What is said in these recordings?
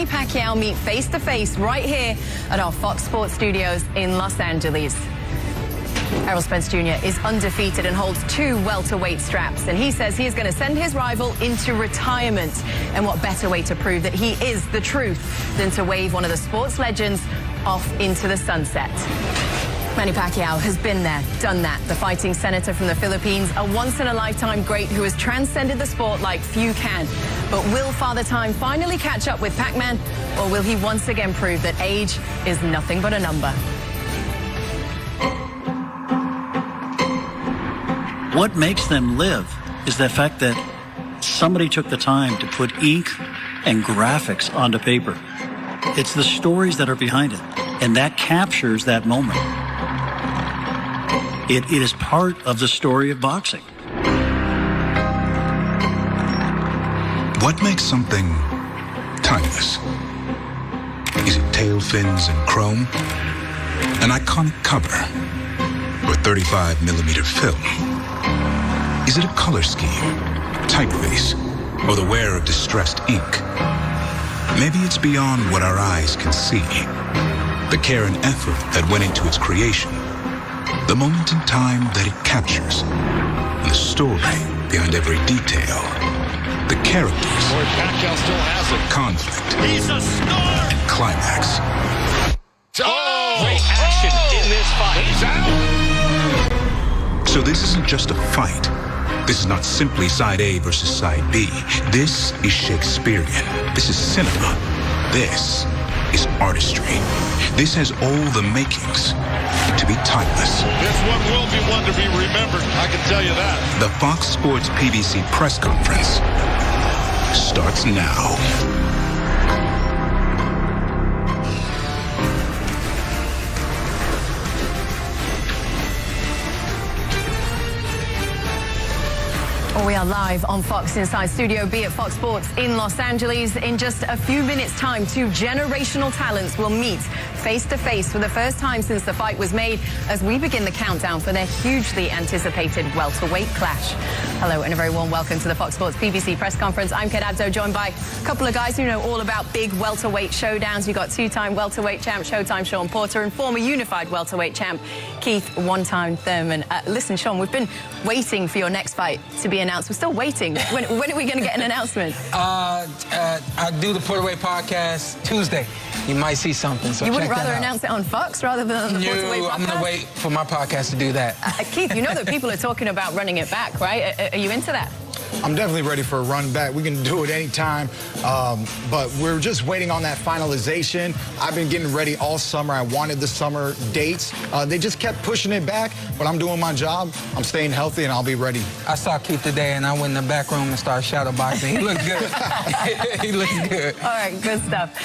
Pacquiao meet face-to-face right here at our Fox Sports studios in Los Angeles. Errol Spence Jr. is undefeated and holds 2 welterweight straps, and he says he is going to send his rival into retirement. And what better way to prove that he is the truth than to wave one of the sports legends off into the sunset. Manny Pacquiao has been there, done that. The fighting senator from the Philippines, a once-in-a-lifetime great who has transcended the sport like few can. But will Father Time finally catch up with Pacman, or will he once again prove that age is nothing but a number? What makes them live is the fact that somebody took the time to put ink and graphics onto paper. It's the stories that are behind it, and that captures that moment. It is part of the story of boxing. What makes something timeless? Is it tail fins and chrome? An iconic cover? Or 35mm film? Is it a color scheme, typeface, or the wear of distressed ink? Maybe it's beyond what our eyes can see. The care and effort that went into its creation. The moment in time that it captures. And the story behind every detail. The characters. Pacquiao still has it. Conflict. He's a star. And climax. Great action in this fight. He's out. So this isn't just a fight. This is not simply side A versus side B. This is Shakespearean. This is cinema. This is artistry. This has all the makings to be timeless. This one will be one to be remembered, I can tell you that. The Fox Sports PBC press conference starts now. We are live on Fox Inside Studio B at Fox Sports in Los Angeles. In just a few minutes' time, 2 generational talents will meet face-to-face for the first time since the fight was made as we begin the countdown for their hugely anticipated welterweight clash. Hello and a very warm welcome to the Fox Sports PBC press conference. I'm Kat Abdo, joined by a couple of guys who know all about big welterweight showdowns. You've got 2-time welterweight champ Showtime Shawn Porter and former unified welterweight champ Keith, 1-time Thurman. Listen, Shawn, we've been waiting for your next fight to be announced. We're still waiting. When are we going to get an announcement? I do the Porterweight podcast Tuesday. You might see something. So you wouldn't rather announce it on Fox rather than on the Welterweight podcast? I'm going to wait for my podcast to do that. Keith, you know that people are talking about running it back, right? Are you into that? I'm definitely ready for a run back. We can do it anytime, but we're just waiting on that finalization. I've been getting ready all summer. I wanted the summer dates. They just kept pushing it back, but I'm doing my job. I'm staying healthy, and I'll be ready. I saw Keith today, and I went in the back room and started shadow boxing. He looked good. He looks good. All right, good stuff.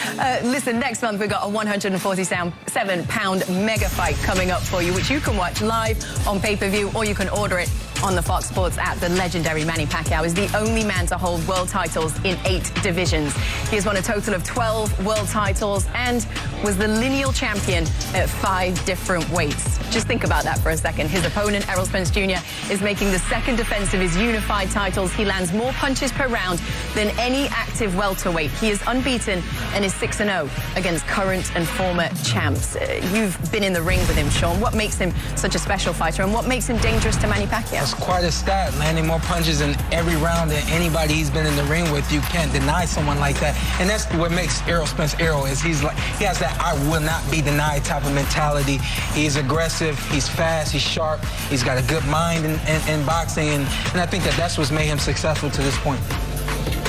Listen, next month we've got a 147-pound mega fight coming up for you, which you can watch live on pay-per-view, or you can order it on the Fox Sports app. The legendary Manny Pacquiao is the only man to hold world titles in 8 divisions. He has won a total of 12 world titles and was the lineal champion at 5 different weights. Just think about that for a second. His opponent, Errol Spence Jr., is making the 2nd defense of his unified titles. He lands more punches per round than any active welterweight. He is unbeaten and is 6-0 against current and former champs. You've been in the ring with him, Shawn. What makes him such a special fighter, and what makes him dangerous to Manny Pacquiao? That's quite a stat, landing more punches in every round than anybody he's been in the ring with. You can't deny someone like that. And that's what makes Errol Spence Errol, is he has that I will not be denied type of mentality. He's aggressive, he's fast, he's sharp, he's got a good mind in boxing, and I think that's what's made him successful to this point.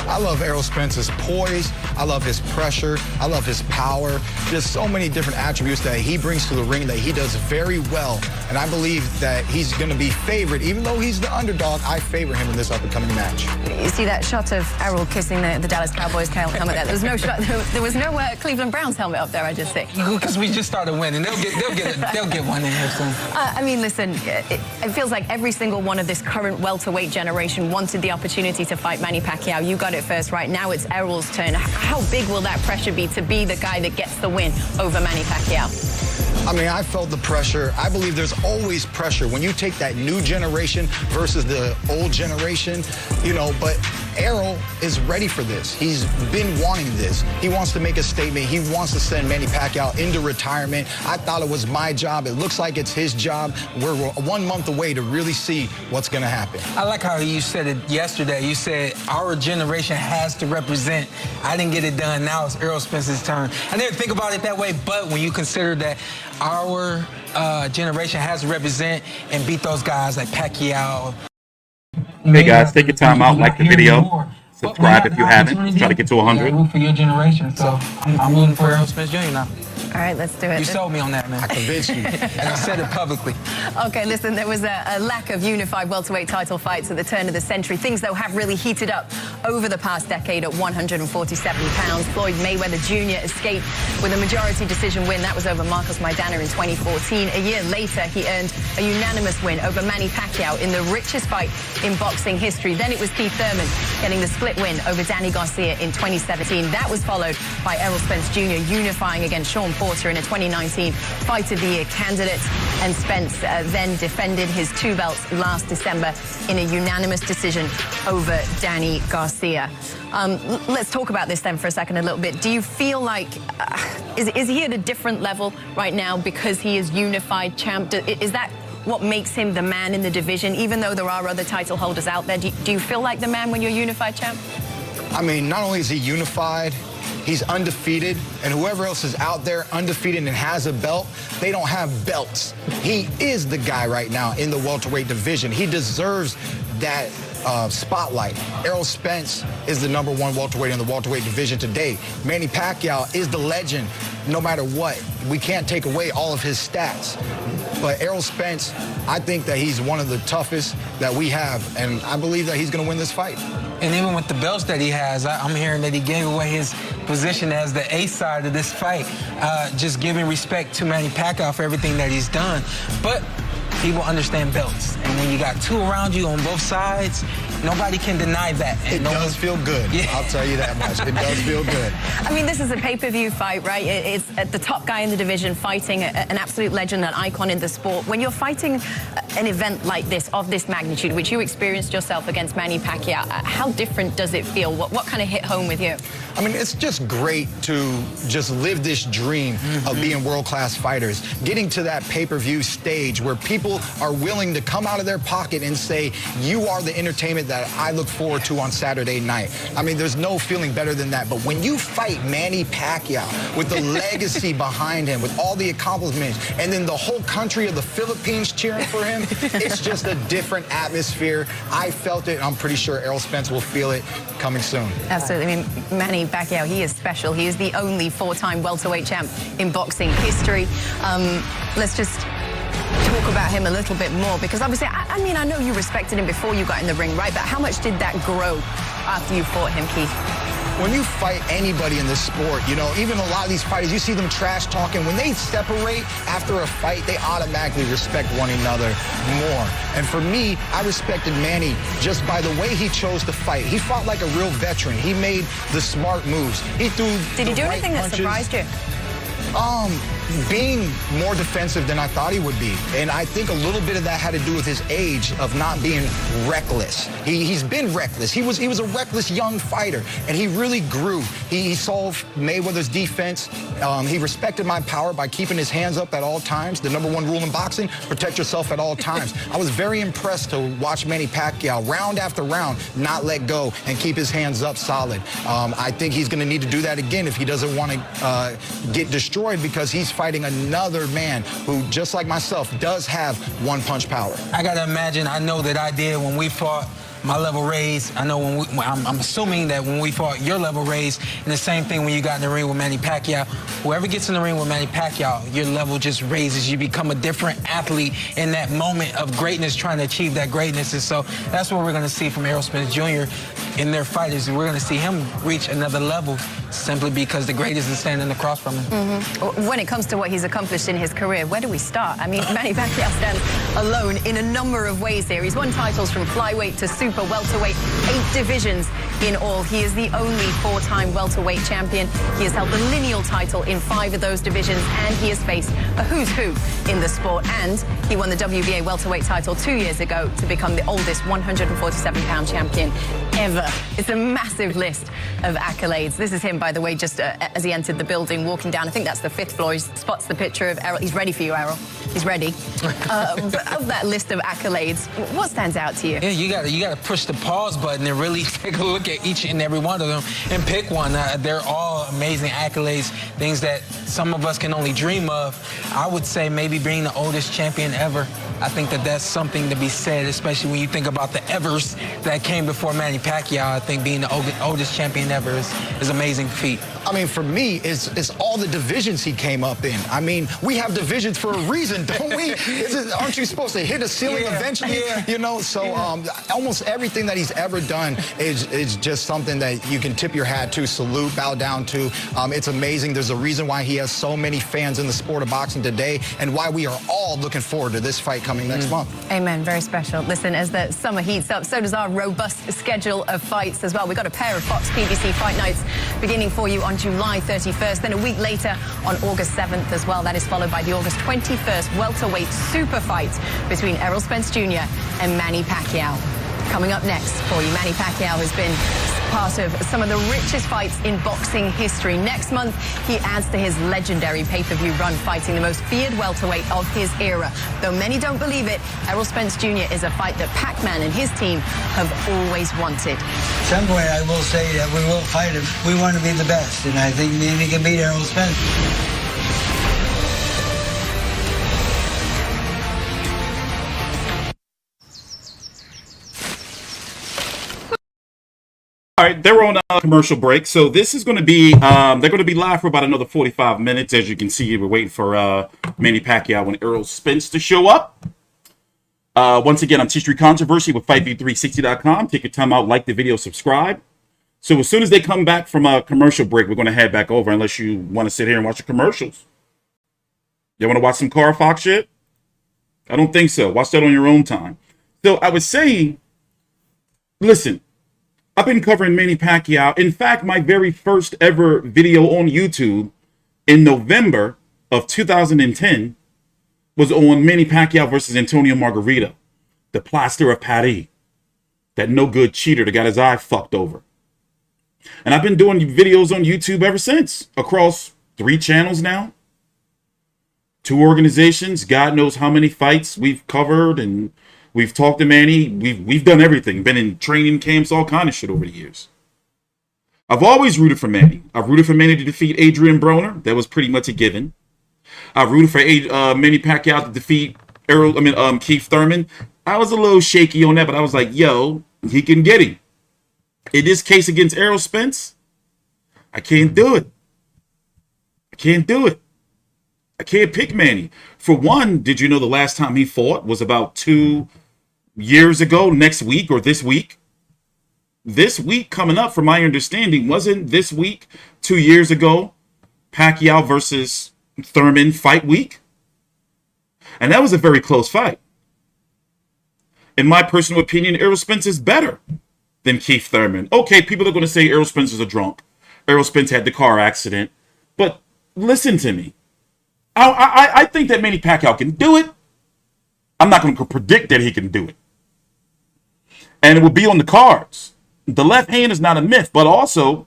I love Errol Spence's poise. I love his pressure. I love his power. Just so many different attributes that he brings to the ring that he does very well. And I believe that he's going to be favored. Even though he's the underdog, I favor him in this up-and-coming match. You see that shot of Errol kissing the Dallas Cowboys helmet there? There was no shot. There was no Cleveland Browns helmet up there, I just think. Because we just started winning. They'll get one in here soon. I mean, listen, it feels like every single one of this current welterweight generation wanted the opportunity to fight Manny Pacquiao. You got it first, right? Now it's Errol's turn. How big will that pressure be to be the guy that gets the win over Manny Pacquiao? I mean, I felt the pressure. I believe there's always pressure when you take that new generation versus the old generation, you know, but Errol is ready for this. He's been wanting this. He wants to make a statement. He wants to send Manny Pacquiao into retirement. I thought it was my job. It looks like it's his job. We're 1 month away to really see what's going to happen. I like how you said it yesterday. You said our generation has to represent. I didn't get it done. Now it's Errol Spence's turn. I didn't think about it that way, but when you consider that our generation has to represent and beat those guys like Pacquiao. Hey guys, take your time out, like the video, subscribe if you haven't. Let's try to get to 100. I root for your generation, so I'm rooting for Errol Spence Jr. now. All right, let's do it. You sold me on that, man. I convinced you. And I said it publicly. Okay, listen, there was a lack of unified welterweight title fights at the turn of the century. Things, though, have really heated up over the past decade at 147 pounds. Floyd Mayweather Jr. escaped with a majority decision win. That was over Marcos Maidana in 2014. A year later, he earned a unanimous win over Manny Pacquiao in the richest fight in boxing history. Then it was Keith Thurman getting the split win over Danny Garcia in 2017. That was followed by Errol Spence Jr. unifying against Shawn Porter in a 2019 Fight of the Year candidate. And Spence then defended his 2 belts last December in a unanimous decision over Danny Garcia. Let's talk about this then for a second a little bit. Do you feel like, is he at a different level right now because he is unified champ? Is that what makes him the man in the division, even though there are other title holders out there? Do you feel like the man when you're unified champ? I mean, not only is he unified, he's undefeated, and whoever else is out there undefeated and has a belt, they don't have belts. He is the guy right now in the welterweight division. He deserves that spotlight. Errol Spence is the #1 welterweight in the welterweight division today. Manny Pacquiao is the legend no matter what. We can't take away all of his stats. But Errol Spence, I think that he's one of the toughest that we have, and I believe that he's going to win this fight. And even with the belts that he has, I'm hearing that he gave away his position as the ace side of this fight, just giving respect to Manny Pacquiao for everything that he's done. But people understand belts, and when you got 2 around you on both sides, nobody can deny that. It does feel good. Yeah. I'll tell you that much. It does feel good. I mean, this is a pay-per-view fight, right? It's the top guy in the division fighting an absolute legend, an icon in the sport. When you're fighting an event like this, of this magnitude, which you experienced yourself against Manny Pacquiao, how different does it feel? What kind of hit home with you? I mean, it's just great to just live this dream of being world-class fighters, getting to that pay-per-view stage where people are willing to come out of their pocket and say, you are the entertainment that I look forward to on Saturday night. I mean, there's no feeling better than that. But when you fight Manny Pacquiao with the legacy behind him, with all the accomplishments, and then the whole country of the Philippines cheering for him, it's just a different atmosphere. I felt it, and I'm pretty sure Errol Spence will feel it coming soon. Absolutely. I mean, Manny Pacquiao, he is special. He is the only 4-time welterweight champ in boxing history. Let's just talk about him a little bit more, because obviously, I mean, I know you respected him before you got in the ring, right? But how much did that grow after you fought him, Keith? When you fight anybody in this sport, you know, even a lot of these fighters, you see them trash talking. When they separate after a fight, they automatically respect one another more. And for me, I respected Manny just by the way he chose to fight. He fought like a real veteran. He made the smart moves. He threw Did he do right anything that punches. surprised you? Being more defensive than I thought he would be. And I think a little bit of that had to do with his age of not being reckless. He's been reckless. He was a reckless young fighter, and he really grew. He solved Mayweather's defense. He respected my power by keeping his hands up at all times. The #1 rule in boxing, protect yourself at all times. I was very impressed to watch Manny Pacquiao round after round not let go and keep his hands up solid. I think he's going to need to do that again if he doesn't want to get destroyed, because he's fighting another man who, just like myself, does have one-punch power. I got to imagine, I know that I did when we fought my level raised. I know I'm assuming that when we fought, your level raised, and the same thing when you got in the ring with Manny Pacquiao. Whoever gets in the ring with Manny Pacquiao, your level just raises. You become a different athlete in that moment of greatness, trying to achieve that greatness. And so that's what we're going to see from Errol Spence Jr. in their fighters. We're going to see him reach another level simply because the greatest is standing across from him. When it comes to what he's accomplished in his career, where do we start? I mean, Manny Pacquiao stands alone in a number of ways here. He's won titles from flyweight to super welterweight, 8 divisions in all. He is the only 4-time welterweight champion. He has held the lineal title in 5 of those divisions, and he has faced a who's who in the sport. And he won the WBA welterweight title 2 years ago to become the oldest 147-pound champion ever. It's a massive list of accolades. This is him, by the way, just as he entered the building, walking down. I think that's the 5th floor. He spots the picture of Errol. He's ready for you, Errol. He's ready. Of that list of accolades, what stands out to you? Yeah, you gotta push the pause button and really take a look at each and every one of them and pick one. They're all amazing accolades, things that some of us can only dream of. I would say maybe being the oldest champion ever. I think that that's something to be said, especially when you think about the evers that came before Manny Pacquiao. I think being the oldest champion ever is an amazing feat. I mean, for me, it's all the divisions he came up in. I mean, we have divisions for a reason, don't we? Aren't you supposed to hit a ceiling eventually? Yeah. You know, so almost everything that he's ever done is just something that you can tip your hat to, salute, bow down to. It's amazing. There's a reason why he has so many fans in the sport of boxing today, and why we are all looking forward to this fight coming next month. Amen. Very special. Listen, as the summer heats up, so does our robust schedule of fights as well. We've got a pair of Fox PBC fight nights beginning for you on July 31st, then a week later on August 7th as well. That is followed by the August 21st welterweight super fight between Errol Spence Jr. and Manny Pacquiao. Coming up next for you, Manny Pacquiao has been part of some of the richest fights in boxing history. Next month, he adds to his legendary pay-per-view run, fighting the most feared welterweight of his era. Though many don't believe it, Errol Spence Jr. is a fight that Pacman and his team have always wanted. At some point, I will say that we will fight him. We want to be the best, and I think Manny can beat Errol Spence. All right, they're on a commercial break, so this is going to be they're going to be live for about another 45 minutes. As you can see, we're waiting for Manny Pacquiao and Errol Spence to show up. Once again, I'm T-Street Controversy with FightView360.com. Take your time out, like the video, subscribe. So as soon as they come back from a commercial break, we're going to head back over, unless you want to sit here and watch the commercials. You want to watch some Car Fox shit? I don't think so. Watch that on your own time. So I was saying, listen, I've been covering Manny Pacquiao. In fact, my very first ever video on YouTube in November of 2010 was on Manny Pacquiao versus Antonio Margarita, the plaster of Paris, that no good cheater that got his eye fucked over. And I've been doing videos on YouTube ever since, across 3 channels now, 2 organizations. God knows how many fights we've covered, and we've talked to Manny. We've done everything. Been in training camps, all kind of shit over the years. I've always rooted for Manny. I've rooted for Manny to defeat Adrian Broner. That was pretty much a given. I've rooted for Manny Pacquiao to defeat Keith Thurman. I was a little shaky on that, but I was like, yo, he can get him. In this case against Errol Spence, I can't do it. I can't do it. I can't pick Manny. For one, did you know the last time he fought was about 2 years ago, next week or this week? This week coming up, from my understanding, wasn't this week 2 years ago Pacquiao versus Thurman fight week? And that was a very close fight. In my personal opinion, Errol Spence is better than Keith Thurman. Okay, people are going to say Errol Spence is a drunk. Errol Spence had the car accident. But listen to me. I think that Manny Pacquiao can do it. I'm not going to predict that he can do it. And it will be on the cards. The left hand is not a myth, but also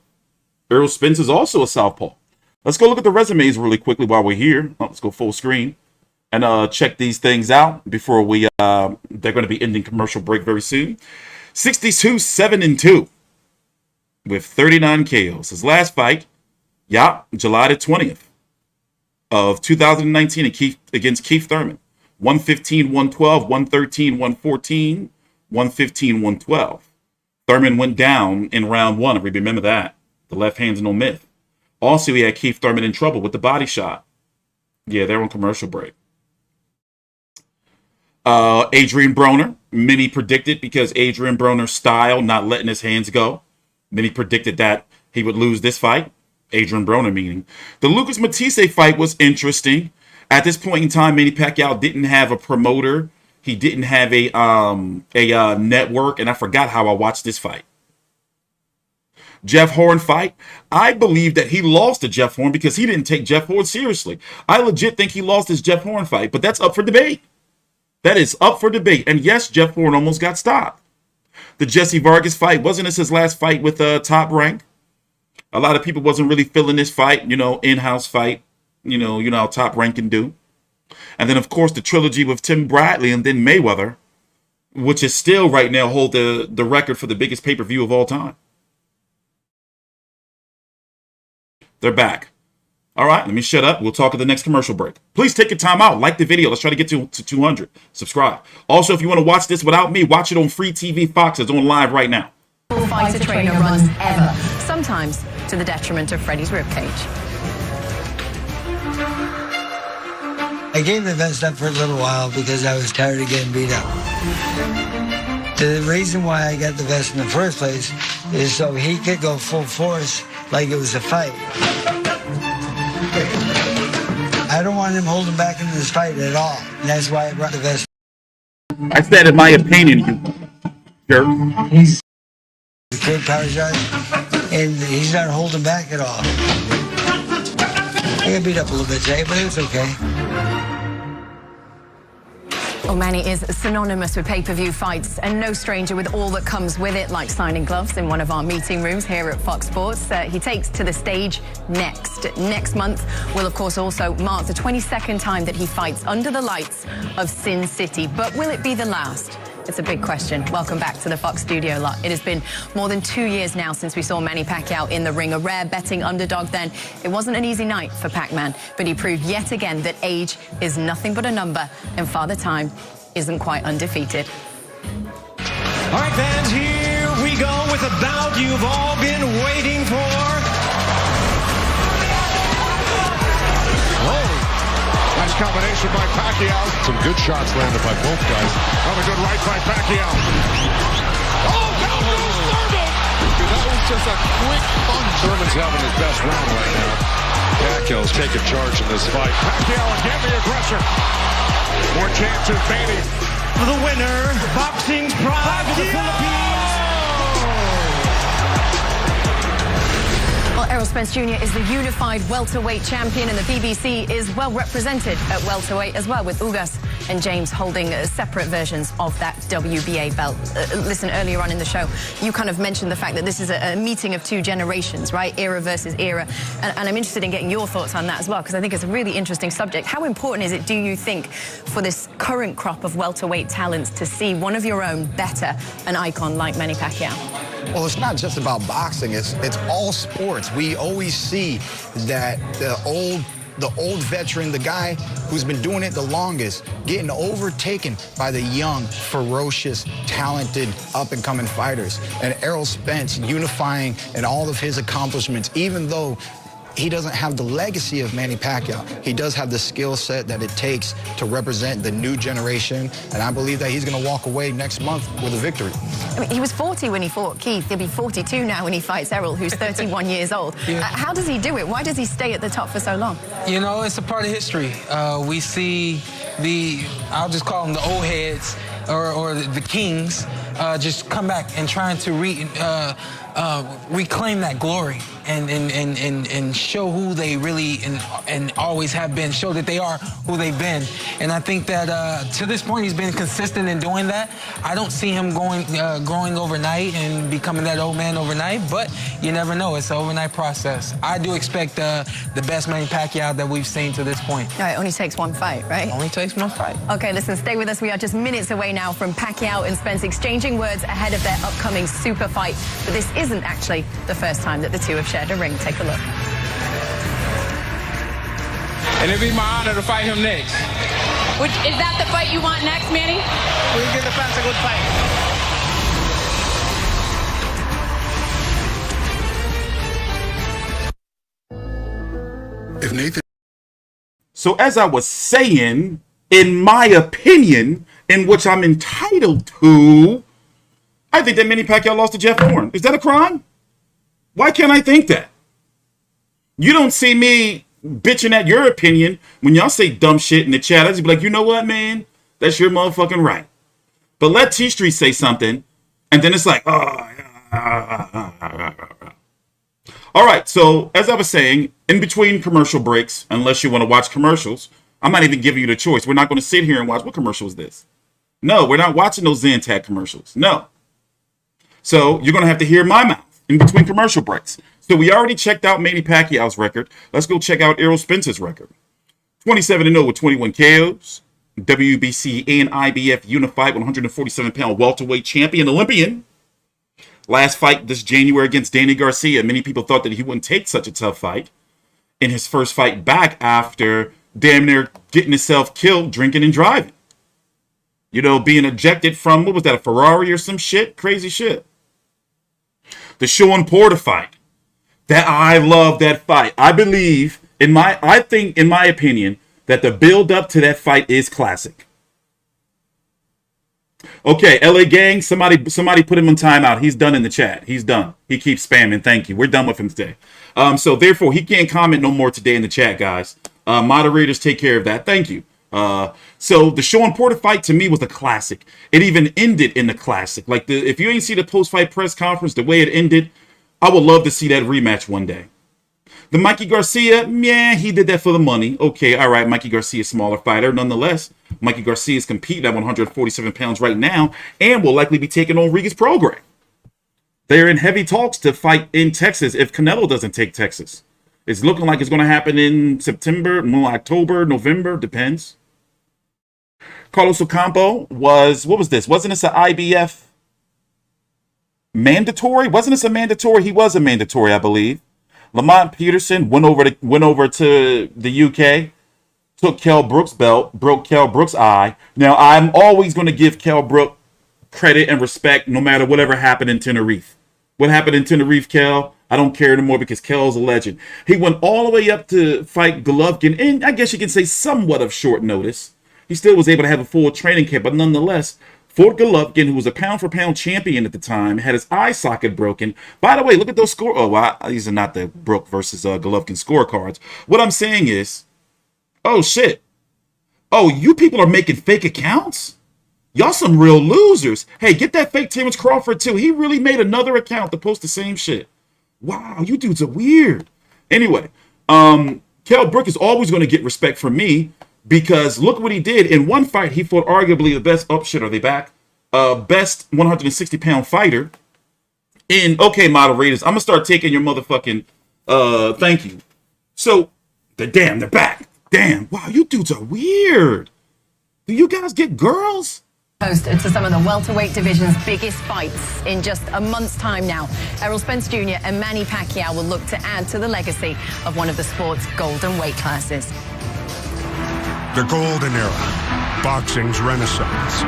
Errol Spence is also a southpaw. Let's go look at the resumes really quickly while we're here. Let's go full screen and check these things out before we they're going to be ending commercial break very soon. 62-7-2 with 39 KOs. His last fight, July the 20th of 2019 against Keith Thurman. 115-112, 113-114, 115-112. Thurman went down in round 1, if we remember that. The left hand's no myth. Also, he had Keith Thurman in trouble with the body shot. Yeah, they're on commercial break. Adrian Broner, many predicted, because Adrian Broner's style, not letting his hands go. Many predicted that he would lose this fight. Adrian Broner meaning. The Lucas Matisse fight was interesting. At this point in time, Manny Pacquiao didn't have a promoter. He didn't have a network, and I forgot how I watched this fight. Jeff Horn fight. I believe that he lost to Jeff Horn because he didn't take Jeff Horn seriously. I legit think he lost his Jeff Horn fight, but that's up for debate. That is up for debate. And yes, Jeff Horn almost got stopped. The Jesse Vargas fight, wasn't this his last fight with Top Rank? A lot of people wasn't really feeling this fight, in-house fight, you know how Top Rank can do. And then, of course, the trilogy with Tim Bradley and then Mayweather, which is still right now hold the record for the biggest pay-per-view of all time. They're back. All right, let me shut up. We'll talk at the next commercial break. Please take your time out. Like the video. Let's try to get to 200. Subscribe. Also, if you want to watch this without me, watch it on Free TV Fox. It's on live right now. Fighter trainer runs ever, sometimes to the detriment of Freddie's ribcage. I gave the vest up for a little while because I was tired of getting beat up. The reason why I got the vest in the first place is so he could go full force like it was a fight. I don't want him holding back in this fight at all. And that's why I brought the vest. I said in my opinion, you jerk. He's a good power shot, and he's not holding back at all. I got beat up a little bit today, but it was okay. Well, Manny is synonymous with pay-per-view fights and no stranger with all that comes with it, like signing gloves in one of our meeting rooms here at Fox Sports. He takes to the stage next month will, of course, also mark the 22nd time that he fights under the lights of Sin City. But will it be the last? It's a big question. Welcome back to the Fox studio lot. It has been more than 2 years now since we saw Manny Pacquiao in the ring. A rare betting underdog then. It wasn't an easy night for Pacman, but he proved yet again that age is nothing but a number and Father Time isn't quite undefeated. All right, fans, here we go with a bout you've all been waiting for. Nice combination by Pacquiao. Some good shots landed by both guys. Another good right by Pacquiao. Oh, down goes Thurman! That was just a quick punch. Thurman's having his best round right now. Pacquiao's taking charge in this fight. Pacquiao again the aggressor. More chances, Manny. The winner, boxing's pride of the Philippines. Well, Errol Spence Jr. is the unified welterweight champion, and the BBC is well represented at welterweight as well, with Ugas and James holding separate versions of that WBA belt. Listen, earlier on in the show, you kind of mentioned the fact that this is a meeting of two generations, right? Era versus era. And I'm interested in getting your thoughts on that as well, because I think it's a really interesting subject. How important is it, do you think, for this current crop of welterweight talents to see one of your own better an icon like Manny Pacquiao? Well, it's not just about boxing. It's all sports. We always see that the old veteran, the guy who's been doing it the longest, getting overtaken by the young, ferocious, talented, up-and-coming fighters. And Errol Spence unifying in all of his accomplishments, even though he doesn't have the legacy of Manny Pacquiao. He does have the skill set that it takes to represent the new generation, and I believe that he's going to walk away next month with a victory. I mean, he was 40 when he fought Keith. He'll be 42 now when he fights Errol, who's 31 years old. Yeah. How does he do it? Why does he stay at the top for so long? You know, it's a part of history. We see I'll just call them the old heads or the kings, just come back and trying to reclaim that glory and show who they really and always have been, show that they are who they've been. And I think that to this point he's been consistent in doing that. I don't see him growing overnight and becoming that old man overnight, but you never know. It's an overnight process. I do expect the best Manny Pacquiao that we've seen to this point. No, it only takes one fight, right? Only takes one fight. Okay, listen, stay with us. We are just minutes away now from Pacquiao and Spence exchanging words ahead of their upcoming super fight. But this isn't actually the first time that the two have shared a ring. Take a look. And it'd be my honor to fight him next. Is that the fight you want next, Manny? We can give the fans a good fight. If Nathan. So as I was saying, in my opinion, in which I'm entitled to, I think that Manny Pacquiao lost to Jeff Horn. Is that a crime? Why can't I think that? You don't see me bitching at your opinion when y'all say dumb shit in the chat. I just be like, you know what, man? That's your motherfucking right. But let T Street say something, and then it's like, oh. All right, so as I was saying, in between commercial breaks, unless you want to watch commercials, I'm not even giving you the choice. We're not going to sit here and watch. What commercial is this? No, we're not watching those Zantac commercials. No. So you're going to have to hear my mouth in between commercial breaks. So we already checked out Manny Pacquiao's record. Let's go check out Errol Spence's record. 27-0 with 21 KOs. WBC and IBF unified 147-pound welterweight champion Olympian. Last fight this January against Danny Garcia. Many people thought that he wouldn't take such a tough fight. In his first fight back after damn near getting himself killed drinking and driving. You know, being ejected from, what was that, a Ferrari or some shit? Crazy shit. The Shawn Porter fight. I love that fight. I think, in my opinion, that the build up to that fight is classic. Okay, LA gang, somebody put him on timeout. He's done in the chat. He's done. He keeps spamming. Thank you. We're done with him today. So therefore, he can't comment no more today in the chat, guys. Moderators, take care of that. Thank you. So the Shawn Porter fight to me was a classic. It even ended in the classic. Like if you ain't see the post-fight press conference, the way it ended, I would love to see that rematch one day. The Mikey Garcia, yeah, he did that for the money. Okay, all right, Mikey Garcia, smaller fighter. Nonetheless, Mikey Garcia is competing at 147 pounds right now and will likely be taking on Riga's program. They're in heavy talks to fight in Texas if Canelo doesn't take Texas. It's looking like it's going to happen in September, October, November, depends. Carlos Ocampo was, what was this? Wasn't this an IBF mandatory? Wasn't this a mandatory? He was a mandatory, I believe. Lamont Peterson went over to the UK, took Kell Brook's belt, broke Kell Brook's eye. Now, I'm always going to give Kell Brook credit and respect no matter whatever happened in Tenerife. What happened in Tenerife, Kell? I don't care anymore because Kell's a legend. He went all the way up to fight Golovkin, and I guess you can say somewhat of short notice. He still was able to have a full training camp, but nonetheless, Fort Golovkin, who was a pound-for-pound champion at the time, had his eye socket broken. By the way, look at those score. Oh, well, these are not the Brook versus Golovkin scorecards. What I'm saying is, oh, shit. Oh, you people are making fake accounts? Y'all some real losers. Hey, get that fake Terrence Crawford, too. He really made another account to post the same shit. Wow, you dudes are weird. Anyway, Kell Brook is always going to get respect from me. Because look what he did. In one fight, he fought arguably the best, oh shit, are they back? Best 160-pound fighter. Okay, moderators, I'm going to start taking your motherfucking, thank you. So, they're back. Damn, wow, you dudes are weird. Do you guys get girls? Host to some of the welterweight division's biggest fights in just a month's time now. Errol Spence Jr. and Manny Pacquiao will look to add to the legacy of one of the sport's golden weight classes. The golden era, boxing's renaissance.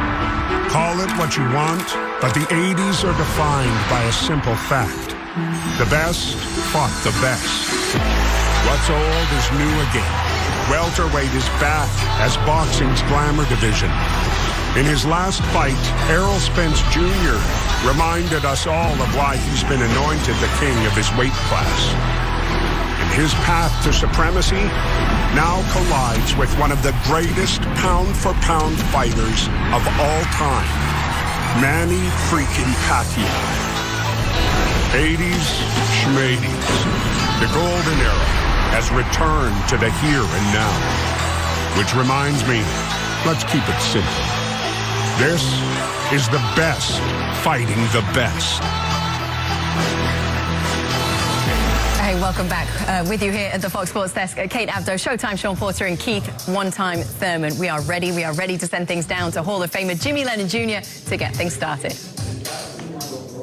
Call it what you want, but the 80s are defined by a simple fact. The best fought the best. What's old is new again. Welterweight is back as boxing's glamour division. In his last fight, Errol Spence Jr. reminded us all of why he's been anointed the king of his weight class. His path to supremacy now collides with one of the greatest pound-for-pound fighters of all time, Manny freaking Pacquiao. 80s, schmadies. The golden era has returned to the here and now. Which reminds me, let's keep it simple. This is the best fighting the best. Hey, welcome back. With you here at the Fox Sports Desk, Kate Abdo, Showtime, Shawn Porter, and Keith, one-time Thurman. We are ready. We are ready to send things down to Hall of Famer Jimmy Lennon Jr. to get things started.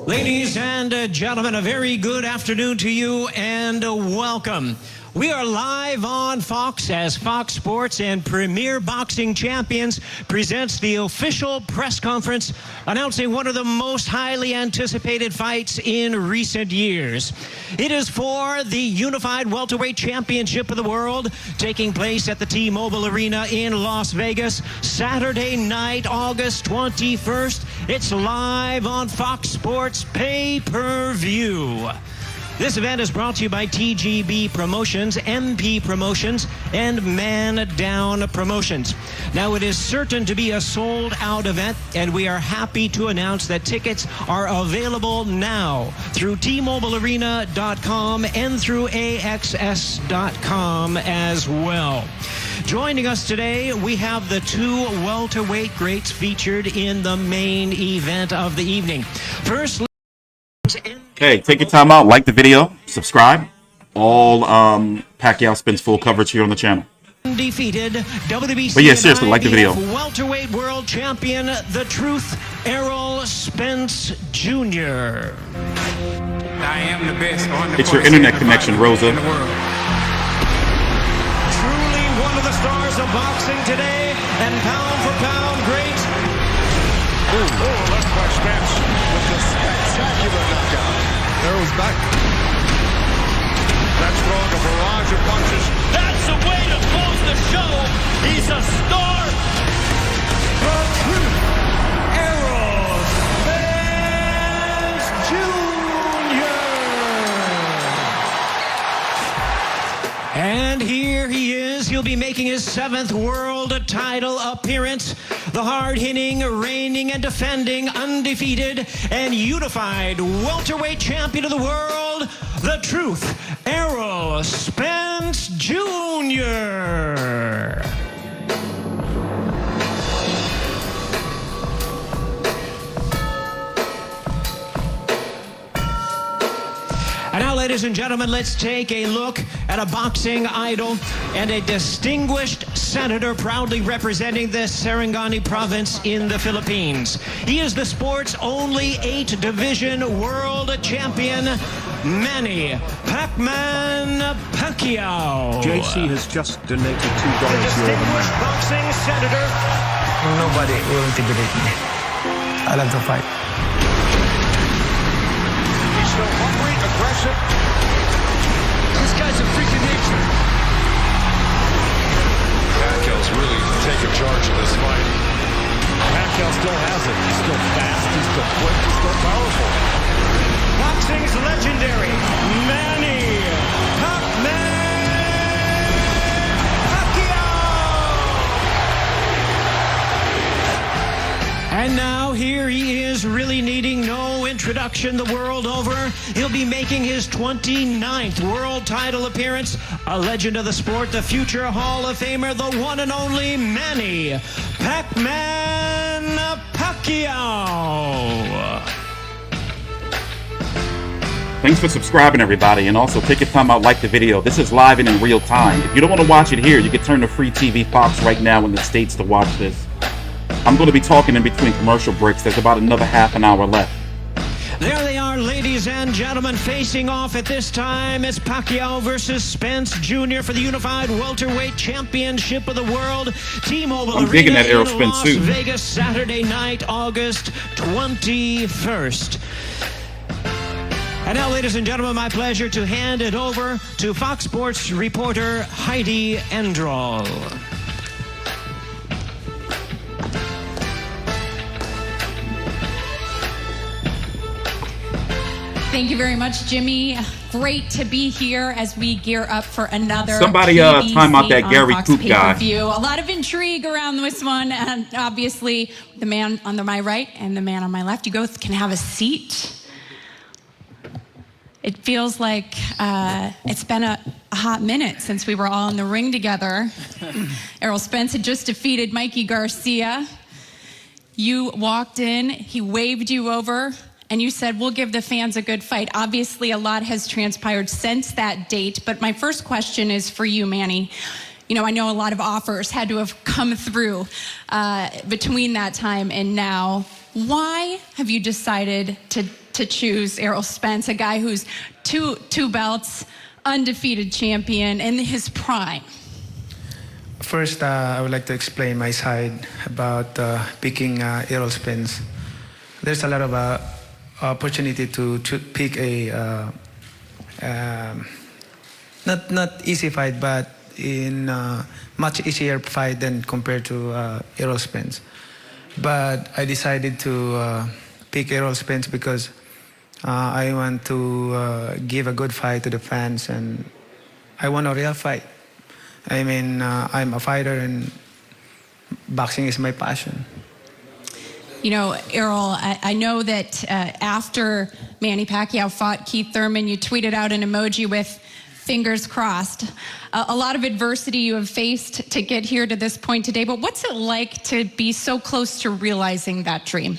Ladies and gentlemen, a very good afternoon to you and welcome. We are live on Fox as Fox Sports and Premier Boxing Champions presents the official press conference announcing one of the most highly anticipated fights in recent years. It is for the Unified Welterweight Championship of the World taking place at the T-Mobile Arena in Las Vegas, Saturday night, August 21st. It's live on Fox Sports pay-per-view. This event is brought to you by TGB Promotions, MP Promotions, and Man Down Promotions. Now, it is certain to be a sold-out event, and we are happy to announce that tickets are available now through TMobileArena.com and through AXS.com as well. Joining us today, we have the two welterweight greats featured in the main event of the evening. First, hey, take your time out, like the video, subscribe. All Pacquiao Spence full coverage here on the channel. Undefeated WBC But yeah, seriously, like the video. Welterweight world champion, The Truth, Errol Spence Jr. I am the best on the It's your internet connection, Rosa. Truly one of the stars of boxing today, and pound for pound great. Left by Spence with a spectacular knockout. Errol's back. That's throwing a barrage of punches. That's the way to close the show. He's a star. The Truth, Errol Spence Jr. And here he is. He'll be making his 7th world title appearance. The hard-hitting, reigning, and defending undefeated and unified welterweight champion of the world, The Truth, Errol Spence Jr. And now, ladies and gentlemen, let's take a look at a boxing idol and a distinguished senator proudly representing the Sarangani province in the Philippines. He is the sport's only 8-division world champion, Manny Pacman Pacquiao. JC has just donated $2. The distinguished boxing senator. Nobody will intimidate me. I love to fight. He's still hungry, aggressive. This guy's a freak of nature. Pacquiao's really taking charge of this fight. Pacquiao still has it. He's still fast, he's still quick, he's still powerful. Boxing's legendary, Manny Pacman Pacquiao! And now here he is, really needing no introduction the world over. He'll be making his 29th world title appearance. A legend of the sport, the future Hall of Famer, the one and only Manny Pacman Pacquiao. Thanks for subscribing, everybody, and also take your time out, like the video. This is live and in real time. If you don't want to watch it here, you can turn to free TV Fox right now in the States to watch this. I'm going to be talking in between commercial breaks. There's about another half an hour left. There they are, ladies and gentlemen, facing off at this time. It's Pacquiao versus Spence Jr. for the unified welterweight championship of the world. T-Mobile I'm digging Arena that Errol in Spence Las suit. Vegas, Saturday night, August 21st. And now, ladies and gentlemen, my pleasure to hand it over to Fox Sports reporter Heidi Endrol. Thank you very much, Jimmy. Great to be here as we gear up for another Somebody PBC time out that on Gary Fox Coop guy. pay-per-view. A lot of intrigue around this one, and obviously the man on my right and the man on my left, you both can have a seat. It feels like it's been a hot minute since we were all in the ring together. Errol Spence had just defeated Mikey Garcia. You walked in, he waved you over, and you said, we'll give the fans a good fight. Obviously, a lot has transpired since that date, but my first question is for you, Manny. You know, I know a lot of offers had to have come through between that time and now. Why have you decided to choose Errol Spence, a guy who's two belts, undefeated champion in his prime? First, I would like to explain my side about picking Errol Spence. There's a lot of opportunity to pick a not easy fight, but in much easier fight than compared to Errol Spence. But I decided to pick Errol Spence because I want to give a good fight to the fans, and I want a real fight. I mean, I'm a fighter, and boxing is my passion. You know, Errol, I know that after Manny Pacquiao fought Keith Thurman, you tweeted out an emoji with fingers crossed. A lot of adversity you have faced to get here to this point today, but what's it like to be so close to realizing that dream?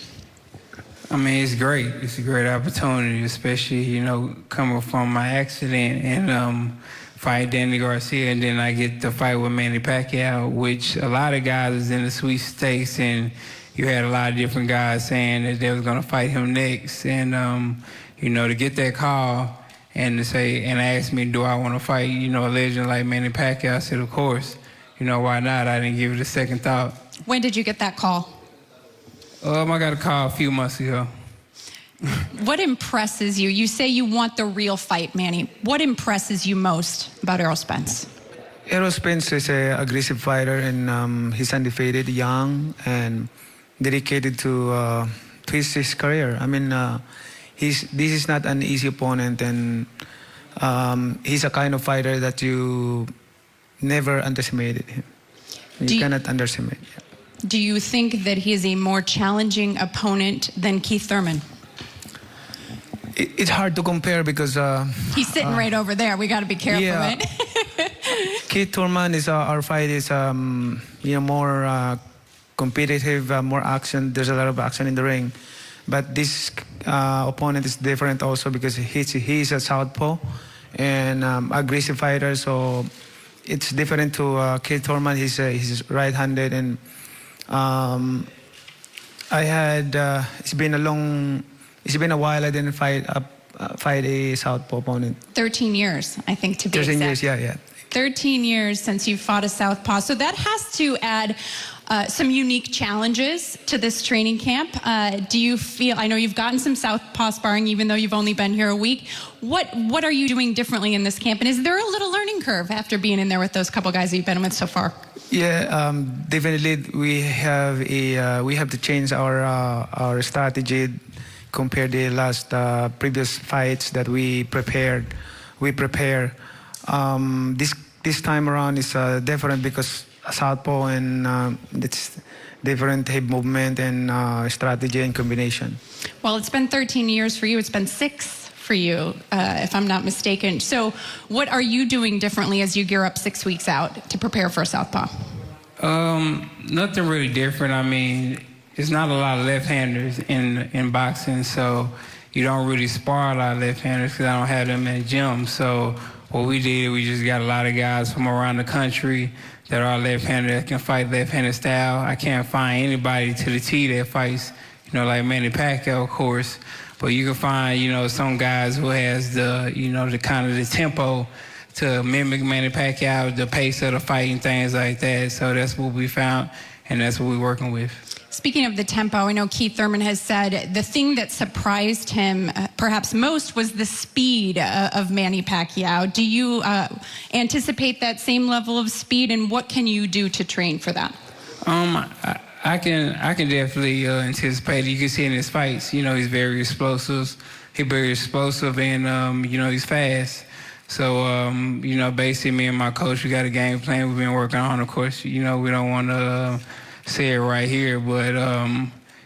I mean, it's great. It's a great opportunity, especially, you know, coming from my accident and fight Danny Garcia, and then I get to fight with Manny Pacquiao, which a lot of guys is in the sweepstakes, and you had a lot of different guys saying that they was going to fight him next. And, you know, to get that call and to say, and ask me, do I want to fight, you know, a legend like Manny Pacquiao, I said, of course. You know, why not? I didn't give it a second thought. When did you get that call? I got a call a few months ago. What impresses you? You say you want the real fight, Manny. What impresses you most about Errol Spence? Errol Spence is an aggressive fighter, and he's undefeated, young, and dedicated to his career. I mean, this is not an easy opponent, and he's a kind of fighter that you never underestimated him. You cannot underestimate. Yeah. Do you think that he is a more challenging opponent than Keith Thurman? It's hard to compare because he's sitting right over there. We got to be careful, yeah. right? Keith Thurman is our fight is you know, more competitive, more action. There's a lot of action in the ring, but this opponent is different also because he's a southpaw and aggressive fighter. So it's different to Keith Thurman. He's right-handed, and it's been a while I didn't fight a southpaw opponent. 13 years, I think, to be 13 exact. years, yeah. 13 years since you fought a southpaw. So that has to add some unique challenges to this training camp. Do you feel, I know you've gotten some southpaw sparring even though you've only been here a week. What are you doing differently in this camp? And is there a little learning curve after being in there with those couple guys that you've been with so far? Yeah, definitely we have to change our strategy compared to the last previous fights that we prepare. This time around is different because southpaw, and it's different hip movement and strategy and combination. Well, it's been 13 years for you. It's been 6 for you, if I'm not mistaken. So what are you doing differently as you gear up 6 weeks out to prepare for a southpaw? Nothing really different. I mean, there's not a lot of left-handers in boxing, so you don't really spar a lot of left-handers because I don't have them in the gym. So what we did, we just got a lot of guys from around the country that are left-handed that can fight left-handed style. I can't find anybody to the T that fights, you know, like Manny Pacquiao, of course. But you can find, you know, some guys who has the, you know, the kind of the tempo to mimic Manny Pacquiao, the pace of the fight and things like that. So that's what we found, and that's what we're working with. Speaking of the tempo, I know Keith Thurman has said the thing that surprised him perhaps most was the speed of Manny Pacquiao. Do you anticipate that same level of speed, and what can you do to train for that? I can definitely anticipate it. You can see in his fights, you know, he's very explosive. He's very explosive, and you know, he's fast. So, you know, basically me and my coach, we got a game plan we've been working on. Of course, you know, we don't want to say it right here, but,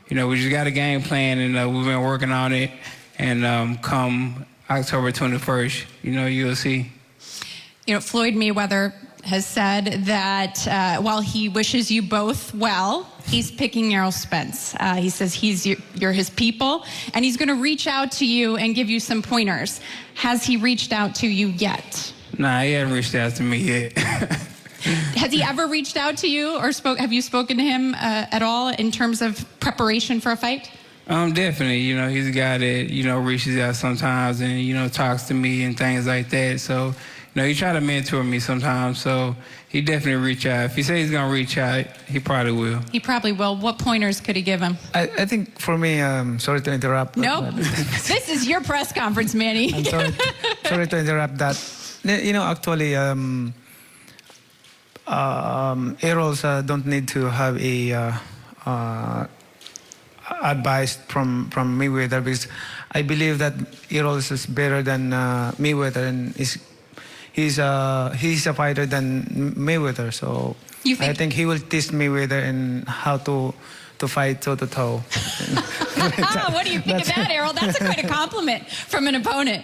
you know, we just got a game plan, and we've been working on it. And come October 21st, you know, you'll see. You know, Floyd Mayweather has said that while he wishes you both well, he's picking Errol Spence. He says you're his people, and he's going to reach out to you and give you some pointers. Has he reached out to you yet? Nah, he hasn't reached out to me yet. Has he ever reached out to you, or have you spoken to him at all in terms of preparation for a fight? Definitely. You know, he's a guy that, you know, reaches out sometimes and, you know, talks to me and things like that. So, you know, he try to mentor me sometimes. So he definitely reach out. If he says he's going to reach out, he probably will. He probably will. What pointers could he give him? I think for me, sorry to interrupt. Nope. This is your press conference, Manny. I'm sorry to interrupt that. You know, actually, Errols don't need to have advice from Mayweather, because I believe that Errol is better than Mayweather, and he's a fighter than Mayweather. So I think he will teach Mayweather in how to fight toe to toe. What do you think of that, Errol? That's quite a compliment from an opponent.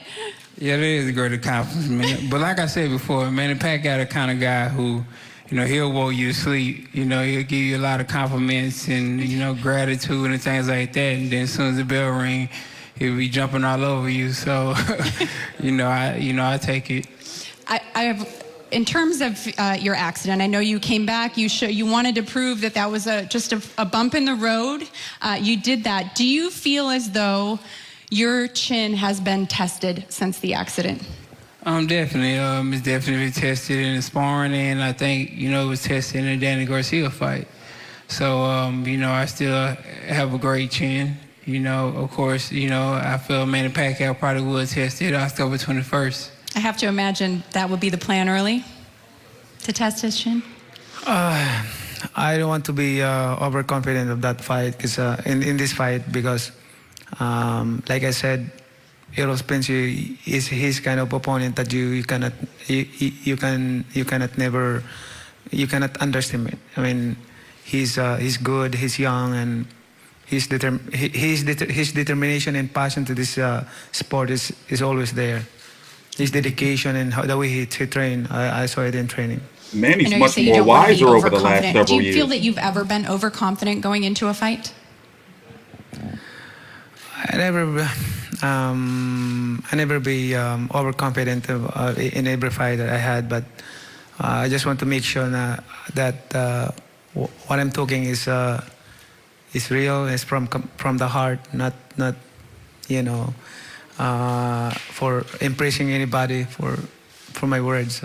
Yeah, it is a great compliment. But like I said before, Manny Pacquiao the kind of guy who, he'll woe you to sleep. He'll give you a lot of compliments and, gratitude and things like that. And then as soon as the bell rings, he'll be jumping all over you. So, I take it. I have, in terms of your accident, I know you came back. You wanted to prove that was just a bump in the road. You did that. Do you feel as though your chin has been tested since the accident? Definitely. It's definitely been tested in the sparring, and I think, it was tested in the Danny Garcia fight. So, I still have a great chin. Of course, I feel Manny Pacquiao probably will test it October 21st. I have to imagine that would be the plan early, to test his chin? I don't want to be overconfident of that fight, in this fight, because, like I said, Errol Spence is his kind of opponent that you cannot underestimate. I mean, he's good, he's young, and his determination and passion to this sport is always there. His dedication and the way he trained, I saw it in training. Manny's much more wiser over the last several years. Do you feel that you've ever been overconfident going into a fight? I never be overconfident in every fight that I had, but I just want to make sure that what I'm talking is real, is from the heart, not for impressing anybody for my words.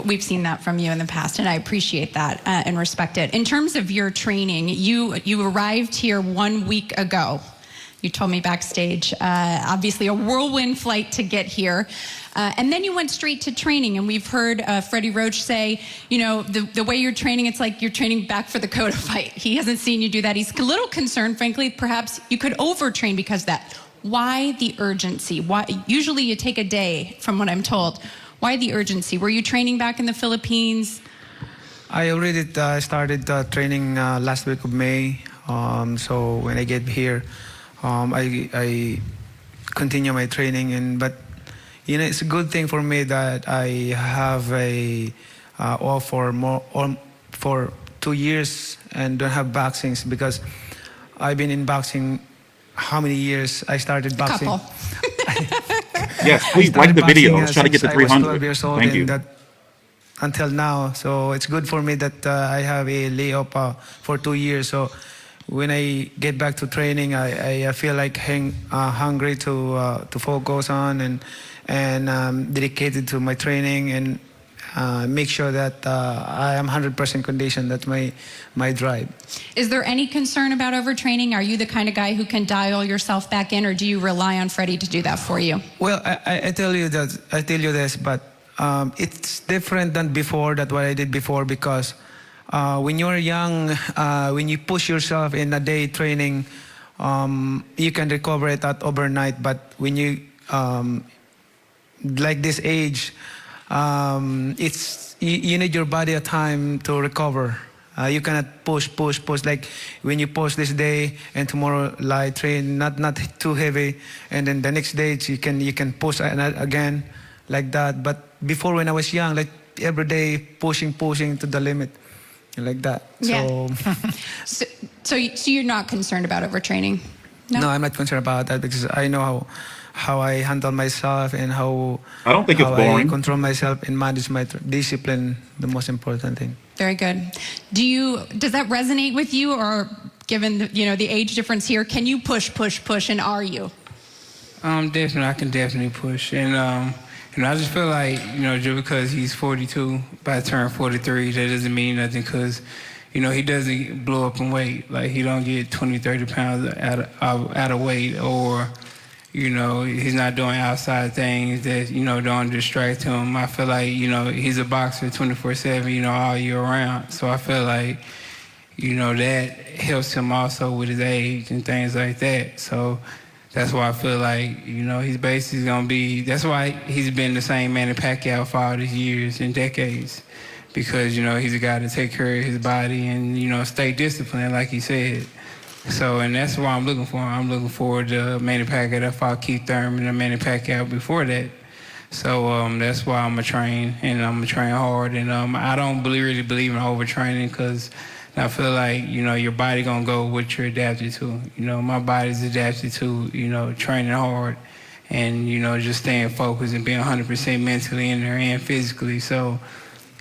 We've seen that from you in the past, and I appreciate that and respect it. In terms of your training, you arrived here 1 week ago. You told me backstage, obviously a whirlwind flight to get here. And then you went straight to training, and we've heard Freddie Roach say, the way you're training, it's like you're training back for the Cotto fight. He hasn't seen you do that. He's a little concerned, frankly, perhaps you could overtrain because of that. Why the urgency? Why? Usually you take a day, from what I'm told. Why the urgency? Were you training back in the Philippines? I already started training last week of May. So when I get here, I continue my training. But it's a good thing for me that I have off for 2 years and don't have boxings, because I've been in boxing. How many years I started boxing? A couple. Yes, please like the video. Let's try to get to 300. I was 12 years old. Thank you. Until now, so it's good for me that I have a layoff for 2 years. So when I get back to training, I feel like hungry to focus on and dedicated to my training and make sure that I am 100% conditioned. That's my drive. Is there any concern about overtraining? Are you the kind of guy who can dial yourself back in, or do you rely on Freddie to do that for you? Well, I tell you this, but it's different than before, that what I did before, because when you're young, when you push yourself in a day training, you can recover it at overnight. But when you like this age, you need your body a time to recover. You cannot push. Like when you push this day and tomorrow light train, not too heavy, and then the next day you can push again, like that. But before, when I was young, like every day pushing to the limit, like that. Yeah. So you're not concerned about overtraining? No, I'm not concerned about that, because I know how I handle myself and how I don't think it's boring. I control myself and manage my discipline, the most important thing. Very good. Does that resonate with you, or given the age difference here, can you push, and are you? Definitely, I can definitely push, and I just feel like just because he's 42, by the turn 43, that doesn't mean nothing, because he doesn't blow up in weight. Like, he don't get 20, 30 pounds out of weight, or he's not doing outside things that, don't distract him. I feel like, he's a boxer 24/7, all year round. So I feel like, you know, that helps him also with his age and things like that. So that's why I feel like, you know, he's basically going to be, that's why he's been the same Manny Pacquiao for all these years and decades. Because, you know, he's a guy to take care of his body and, you know, stay disciplined, like he said. So, and that's why I'm looking for him. I'm looking forward to Manny Pacquiao that fought Keith Thurman and Manny Pacquiao before that. So that's why I'm going to train, and I'm going to train hard. And I don't really believe in overtraining, because I feel like, you know, your body going to go what you're adapted to. You know, my body's adapted to, you know, training hard and, you know, just staying focused and being 100% mentally in there and physically. So,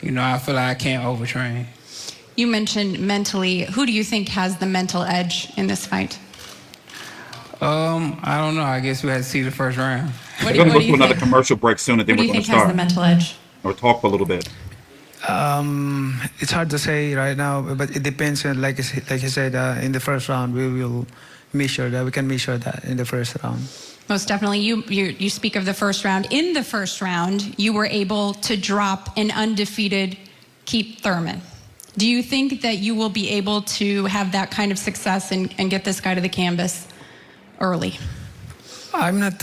you know, I feel like I can't overtrain. You mentioned mentally. Who do you think has the mental edge in this fight? I don't know. I guess we had to see the first round. We're going to go to another commercial break soon, and then we're going to start. Who do you think has the mental edge? Or talk for a little bit. It's hard to say right now, but it depends. Like you said, in the first round, we will measure that. We can measure that in the first round. Most definitely. You speak of the first round. In the first round, you were able to drop an undefeated Keith Thurman. Do you think that you will be able to have that kind of success and get this guy to the canvas early? I'm not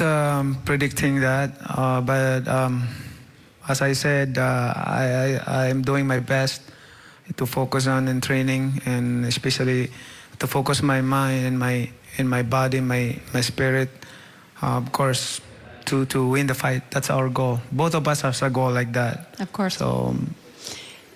predicting that, but as I said, I'm doing my best to focus on in training, and especially to focus my mind and my body, my spirit. Of course, to win the fight. That's our goal. Both of us have a goal like that. Of course. So,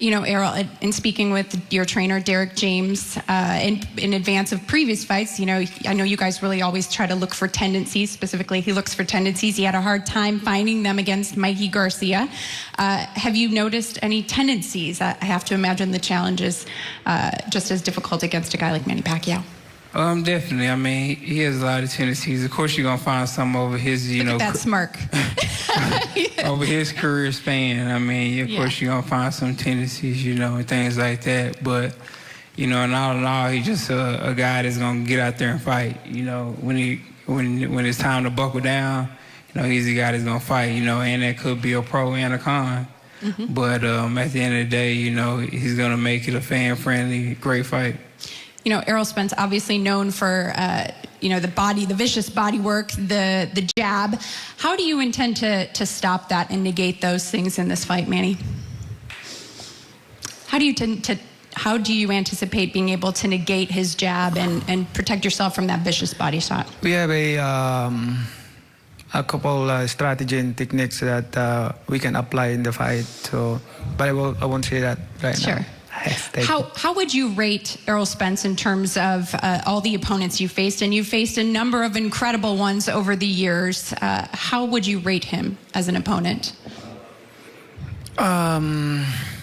you know, Errol, in speaking with your trainer, Derek James, in advance of previous fights, you know, I know you guys really always try to look for tendencies. Specifically, he looks for tendencies. He had a hard time finding them against Mikey Garcia. Have you noticed any tendencies? I have to imagine the challenge is just as difficult against a guy like Manny Pacquiao. Definitely. I mean, he has a lot of tendencies. Of course, you're going to find some over his, you know... Look at that smirk. Over his career span. I mean, of course, you're going to find some tendencies, you know, and things like that. But, you know, in all, he's just a guy that's going to get out there and fight. You know, when it's time to buckle down, you know, he's the guy that's going to fight, you know, and that could be a pro and a con. Mm-hmm. But at the end of the day, you know, he's going to make it a fan-friendly, great fight. You know, Errol Spence, obviously known for, you know, the vicious body work, the jab. How do you intend to stop that and negate those things in this fight, Manny? How do you anticipate being able to negate his jab and protect yourself from that vicious body shot? we have a couple strategy and techniques that we can apply in the fight. So, but I won't say that right now. Sure. How would you rate Errol Spence in terms of all the opponents you faced? And you've faced a number of incredible ones over the years. How would you rate him as an opponent?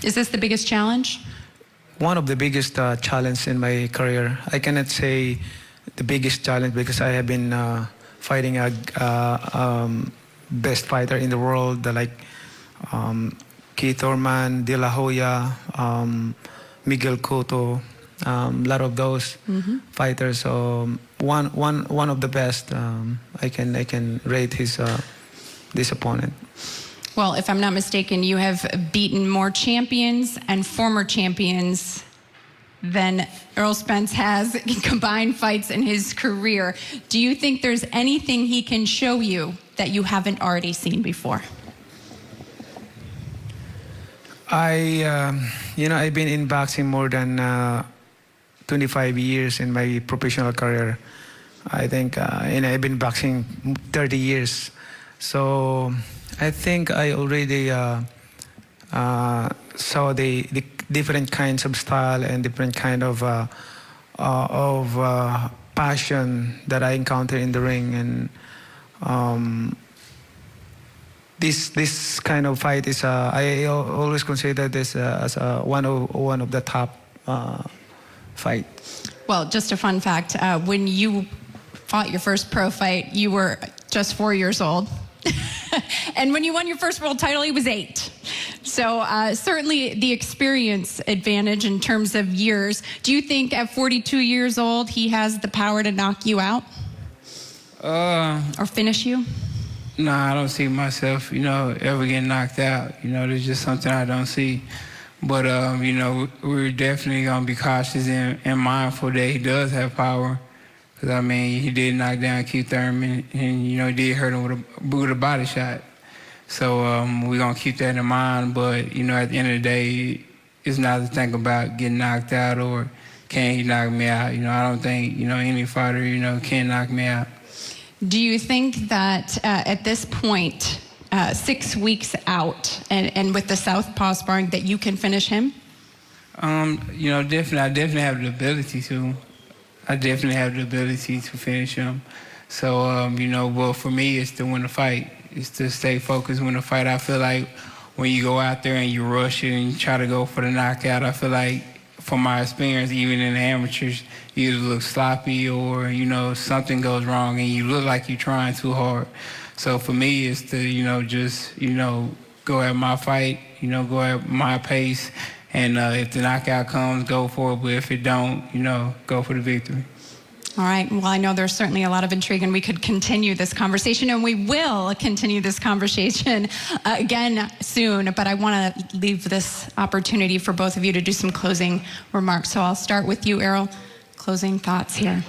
Is this the biggest challenge? One of the biggest challenge in my career. I cannot say the biggest challenge because I have been fighting a best fighter in the world, like Keith Thurman, De La Hoya, Miguel Cotto, a lot of those fighters. So one of the best. I can rate this opponent. Well, if I'm not mistaken, you have beaten more champions and former champions than Errol Spence has in combined fights in his career. Do you think there's anything he can show you that you haven't already seen before? I've been in boxing more than 25 years in my professional career. I think, and I've been boxing 30 years. So I think I already saw the different kinds of style and different kind of passion that I encounter in the ring. And this kind of fight is I always consider this as one of the top fight. Well, just a fun fact: when you fought your first pro fight, you were just 4 years old, and when you won your first world title, he was 8. So certainly the experience advantage in terms of years. Do you think at 42 years old he has the power to knock you out or finish you? No, I don't see myself, ever getting knocked out. There's just something I don't see. But, you know, we're definitely going to be cautious and mindful that he does have power. Because, I mean, he did knock down Keith Thurman and, you know, he did hurt him with a body shot. So we're going to keep that in mind. But, you know, at the end of the day, it's not to think about getting knocked out or can he knock me out. You know, I don't think, you know, any fighter, you know, can knock me out. Do you think that at this point, 6 weeks out, and with the southpaw sparring, that you can finish him? You know, definitely, I definitely have the ability to. I definitely have the ability to finish him. So, you know, well, for me, it's to win the fight. It's to stay focused, win the fight. I feel like when you go out there and you rush it and you try to go for the knockout, I feel like, from my experience, even in the amateurs, you either look sloppy or, you know, something goes wrong and you look like you're trying too hard. So for me, it's to, you know, just, you know, go at my fight, you know, go at my pace. And if the knockout comes, go for it. But if it don't, you know, go for the victory. All right. Well, I know there's certainly a lot of intrigue, and we could continue this conversation, and we will continue this conversation again soon. But I want to leave this opportunity for both of you to do some closing remarks. So I'll start with you, Errol. Closing thoughts here.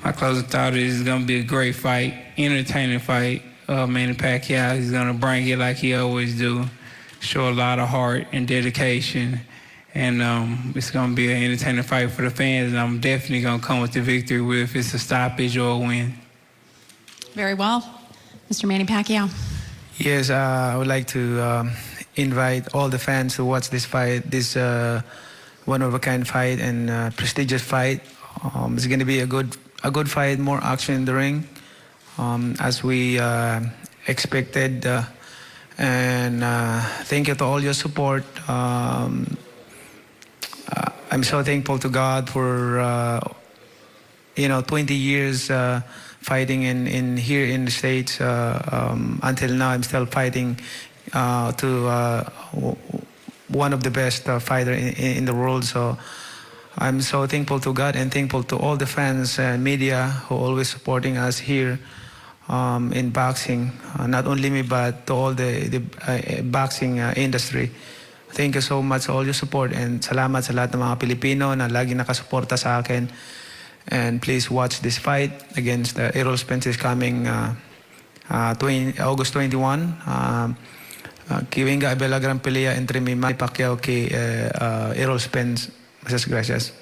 My closing thought is it's going to be a great fight, entertaining fight. Manny Pacquiao, he's going to bring it like he always do, show a lot of heart and dedication. And it's going to be an entertaining fight for the fans, and I'm definitely going to come with the victory, if it's a stoppage or a win. Very well. Mr. Manny Pacquiao. Yes, I would like to invite all the fans to watch this fight, this one-of-a-kind fight and prestigious fight. It's going to be a good fight, more action in the ring, as we expected. And thank you to all your support. I'm so thankful to God for 20 years fighting in here in the States. Until now, I'm still fighting to one of the best fighter in the world. So I'm so thankful to God and thankful to all the fans and media who are always supporting us here in boxing. Not only me, but to all the boxing industry. Thank you so much for all your support, and salamat sa lahat ng mga Pilipino na lagi nakasuporta sa akin. And please watch this fight against Errol Spence is coming August 21. Kiwenga abela gran pelea entre mi Manny Pacquiao que Errol Spence. Muchas gracias.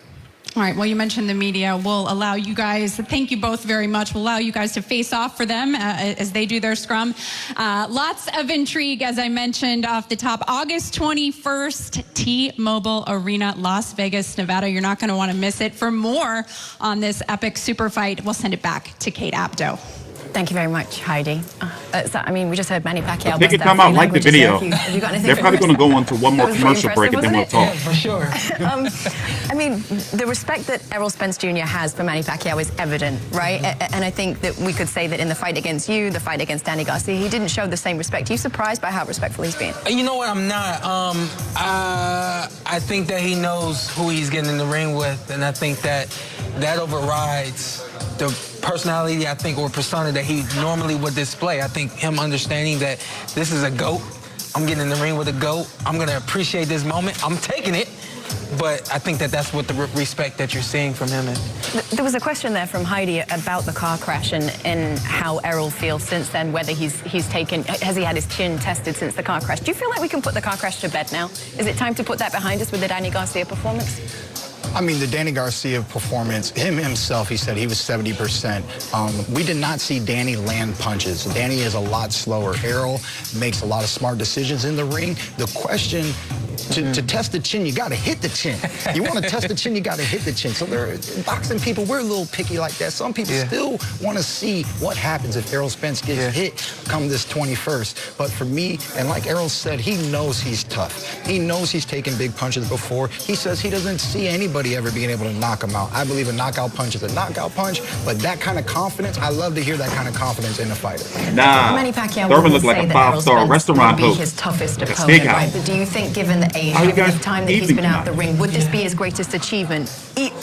All right, well, you mentioned the media. We'll allow you guys, thank you both very much. We'll allow you guys to face off for them as they do their scrum. Lots of intrigue, as I mentioned off the top. August 21st, T-Mobile Arena, Las Vegas, Nevada. You're not going to want to miss it. For more on this epic super fight, we'll send it back to Kate Abdo. Thank you very much, Heidi. I mean, we just heard Manny Pacquiao. Take your time out, like the video. Have you got anything? They're probably going to go on to one more commercial break and then we'll talk. Yeah, for sure. I mean, the respect that Errol Spence Jr. has for Manny Pacquiao is evident, right? And I think that we could say that in the fight against you, the fight against Danny Garcia, he didn't show the same respect. Are you surprised by how respectful he's been? You know what? I'm not. I think that he knows who he's getting in the ring with, and I think that overrides the personality, I think, or persona that he normally would display. I think him understanding that this is a GOAT. I'm getting in the ring with a GOAT. I'm going to appreciate this moment. I'm taking it. But I think that that's what the respect that you're seeing from him is. There was a question there from Heidi about the car crash and how Errol feels since then, whether has he had his chin tested since the car crash. Do you feel like we can put the car crash to bed now? Is it time to put that behind us with the Danny Garcia performance? I mean, the Danny Garcia performance, himself, he said he was 70%. We did not see Danny land punches. Danny is a lot slower. Errol makes a lot of smart decisions in the ring. The question, to test the chin, you got to hit the chin. You want to test the chin, you got to hit the chin. So boxing people, we're a little picky like that. Some people still want to see what happens if Errol Spence gets hit come this 21st. But for me, and like Errol said, he knows he's tough. He knows he's taken big punches before. He says he doesn't see anybody ever being able to knock him out. I believe a knockout punch is a knockout punch, but that kind of confidence, I love to hear that kind of confidence in a fighter. Manny Pacquiao Thurman looked like a 5-star restaurant would be host. his toughest opponent, right? But do you think, given that that age, How you given guys the time that he's evening been out the tonight? ring? Would this be his greatest achievement,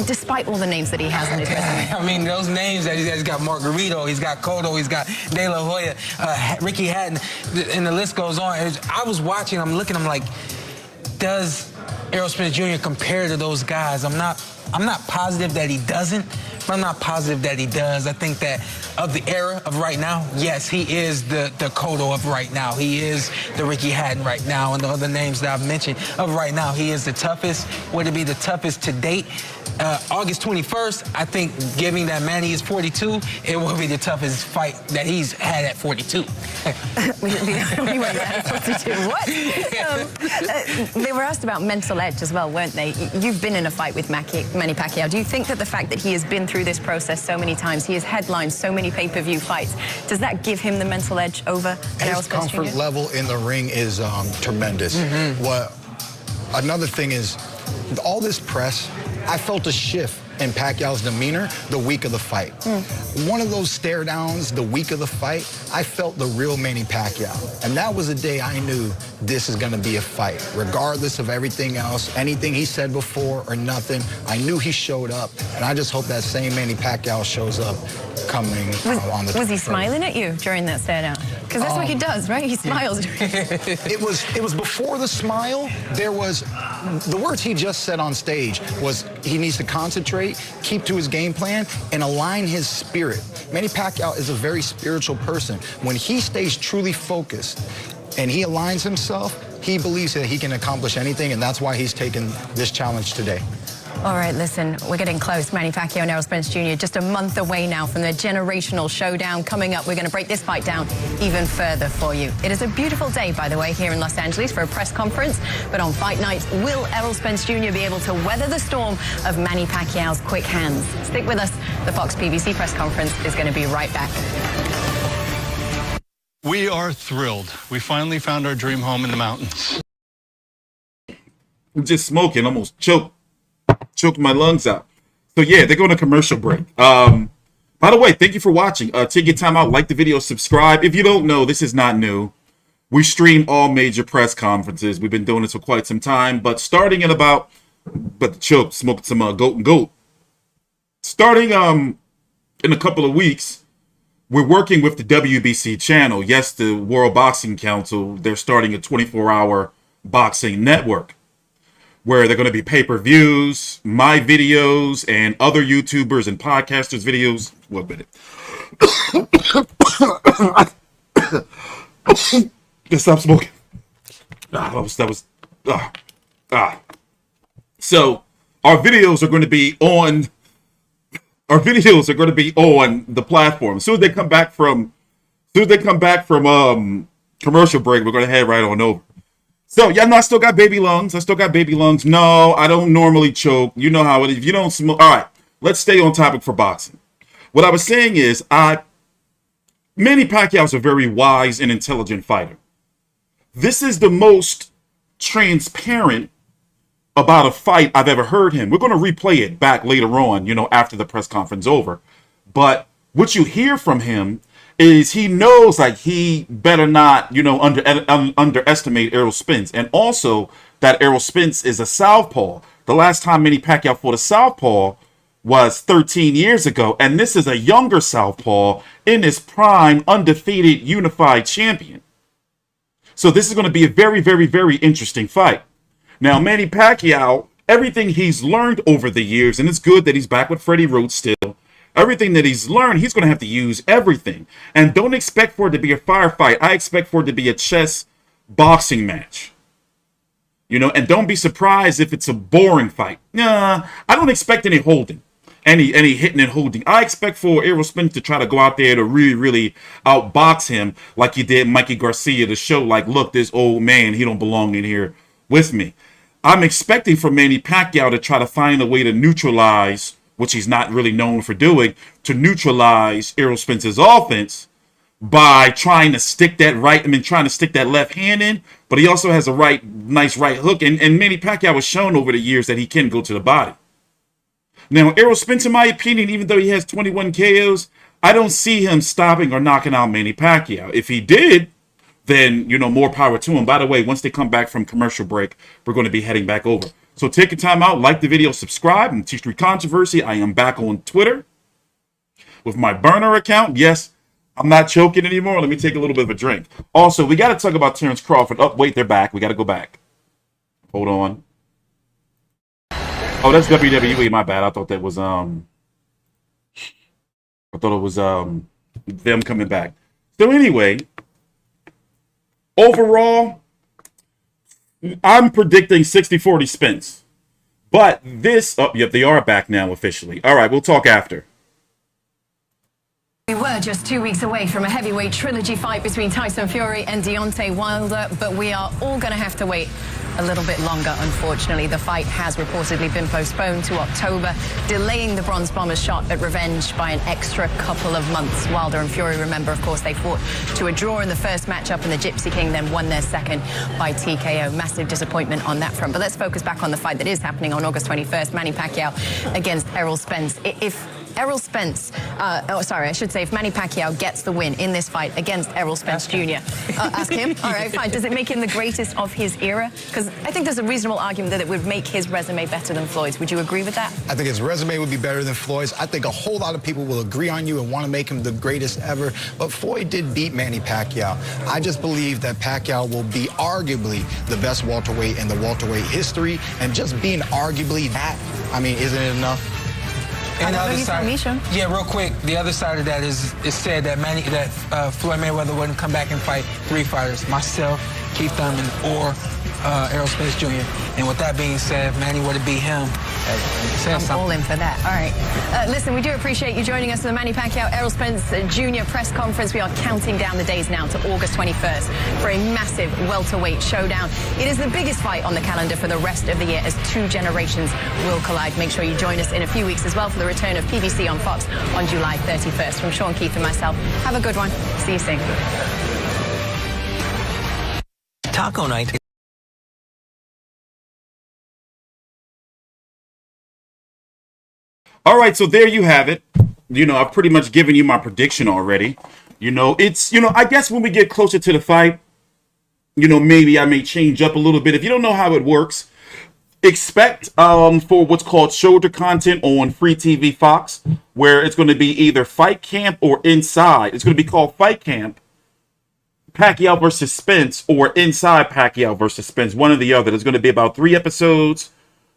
despite all the names that he has on his resume? I mean, those names that he's got Margarito, he's got Cotto, he's got De La Hoya, Ricky Hatton, and the list goes on. I was watching, I'm looking, I'm like, does Errol Spence Jr. compare to those guys? I'm not positive that he doesn't, but I'm not positive that he does. I think that of the era of right now, yes, he is the Cotto of right now. He is the Ricky Hatton right now, and the other names that I've mentioned of right now. He is the toughest. Would it be the toughest to date? August 21st, I think, given that Manny is 42, it will be the toughest fight that he's had at 42. What? They were asked about mental edge as well, weren't they? You've been in a fight with Manny Pacquiao. Do you think that the fact that he has been through this process so many times, he has headlined so many pay-per-view fights, does that give him the mental edge over Errol His Spence comfort Jr.? level in the ring is tremendous. Another thing is, all this press, I felt a shift in Pacquiao's demeanor the week of the fight. One of those stare downs the week of the fight, I felt the real Manny Pacquiao. And that was the day I knew this is going to be a fight. Regardless of everything else, anything he said before or nothing, I knew he showed up. And I just hope that same Manny Pacquiao shows up coming on the Was he smiling at you during that stare down? Because that's what he does, right? He smiles. It was before the smile. There was the words he just said on stage was he needs to concentrate, keep to his game plan, and align his spirit. Manny Pacquiao is a very spiritual person. When he stays truly focused and he aligns himself, he believes that he can accomplish anything, and that's why he's taken this challenge today. All right, listen, we're getting close. Manny Pacquiao and Errol Spence Jr. just a month away now from their generational showdown. Coming up, we're going to break this fight down even further for you. It is a beautiful day, by the way, here in Los Angeles for a press conference. But on fight night, will Errol Spence Jr. be able to weather the storm of Manny Pacquiao's quick hands? Stick with us. The Fox PBC press conference is going to be right back. We are thrilled. We finally found our dream home in the mountains. I'm just smoking, almost choked my lungs out. So yeah, they're going to commercial break. By the way, thank you for watching. Take your time out, like the video, subscribe. If you don't know, this is not new. We stream all major press conferences. We've been doing this for quite some time, but starting in about, smoking some goat and goat. Starting in a couple of weeks, we're working with the WBC channel. Yes, the World Boxing Council. They're starting a 24-hour boxing network, where they're going to be pay-per-views, my videos, and other YouTubers and podcasters' videos. 1 minute. Just stop smoking. So our videos are going to be on. Our videos are going to be on the platform. As soon as they come back from, commercial break, we're going to head right on over. So, yeah, no, I still got baby lungs. No, I don't normally choke. You know how it is. If you don't smoke. All right, let's stay on topic for boxing. What I was saying is, Manny Pacquiao is a very wise and intelligent fighter. This is the most transparent about a fight I've ever heard him. We're going to replay it back later on, after the press conference over. But what you hear from him is he knows like he better not, underestimate Errol Spence. And also that Errol Spence is a southpaw. The last time Manny Pacquiao fought a southpaw was 13 years ago. And this is a younger southpaw in his prime, undefeated, unified champion. So this is going to be a very, very, very interesting fight. Now, Manny Pacquiao, everything he's learned over the years, and it's good that he's back with Freddie Roach still. Everything that he's learned, he's going to have to use everything. And don't expect for it to be a firefight. I expect for it to be a chess boxing match. And don't be surprised if it's a boring fight. Nah, I don't expect any holding, any hitting and holding. I expect for Errol Spence to try to go out there to really, really outbox him like he did Mikey Garcia to show, like, look, this old man, he don't belong in here with me. I'm expecting for Manny Pacquiao to try to find a way to neutralize, which he's not really known for doing, to neutralize Errol Spence's offense by trying to stick that left hand in, but he also has a nice right hook, and Manny Pacquiao has shown over the years that he can go to the body. Now, Errol Spence, in my opinion, even though he has 21 KOs, I don't see him stopping or knocking out Manny Pacquiao. If he did, then, you know, more power to them. By the way, once they come back from commercial break, we're going to be heading back over. So take your time out, like the video, subscribe. I'm T Street Controversy. I am back on Twitter with my burner account. Yes, I'm not choking anymore. Let me take a little bit of a drink. Also, we got to talk about Terrence Crawford. Oh, wait, they're back. We got to go back. Hold on. Oh, that's WWE. My bad. I thought that was them coming back. So anyway, overall, I'm predicting 60-40 Spence. But this, oh, yep, they are back now officially. All right, we'll talk after. We were just 2 weeks away from a heavyweight trilogy fight between Tyson Fury and Deontay Wilder, but we are all going to have to wait a little bit longer, unfortunately. The fight has reportedly been postponed to October, delaying the Bronze Bomber's shot at revenge by an extra couple of months. Wilder and Fury, remember, of course, they fought to a draw in the first matchup, and the Gypsy King then won their second by TKO. Massive disappointment on that front. But let's focus back on the fight that is happening on August 21st, Manny Pacquiao against Errol Spence. If Errol Spence, if Manny Pacquiao gets the win in this fight against Errol Spence Jr. Ask him? All right, fine. Does it make him the greatest of his era? Because I think there's a reasonable argument that it would make his resume better than Floyd's. Would you agree with that? I think his resume would be better than Floyd's. I think a whole lot of people will agree on you and want to make him the greatest ever. But Floyd did beat Manny Pacquiao. I just believe that Pacquiao will be arguably the best welterweight in the welterweight history. And just being arguably that, I mean, isn't it enough? And the other side, yeah, real quick, the other side of that is it said that Floyd Mayweather wouldn't come back and fight 3 fighters, myself, Keith Thurman, or Errol Spence Jr. And with that being said, if Manny were to beat him, I'm all in for that. All right. Listen, we do appreciate you joining us for the Manny Pacquiao Errol Spence Jr. press conference. We are counting down the days now to August 21st for a massive welterweight showdown. It is the biggest fight on the calendar for the rest of the year as 2 generations will collide. Make sure you join us in a few weeks as well for the return of PBC on Fox on July 31st. From Sean, Keith, and myself, have a good one. See you soon. Taco night. All right, so there you have it. You know, I've pretty much given you my prediction already. You know, it's, you know, I guess when we get closer to the fight, you know, maybe I may change up a little bit. If you don't know how it works, expect for what's called shoulder content on Free TV Fox, where it's going to be either Fight Camp or Inside. It's going to be called Fight Camp, Pacquiao versus Spence, or Inside Pacquiao versus Spence, one or the other. There's going to be about 3 episodes,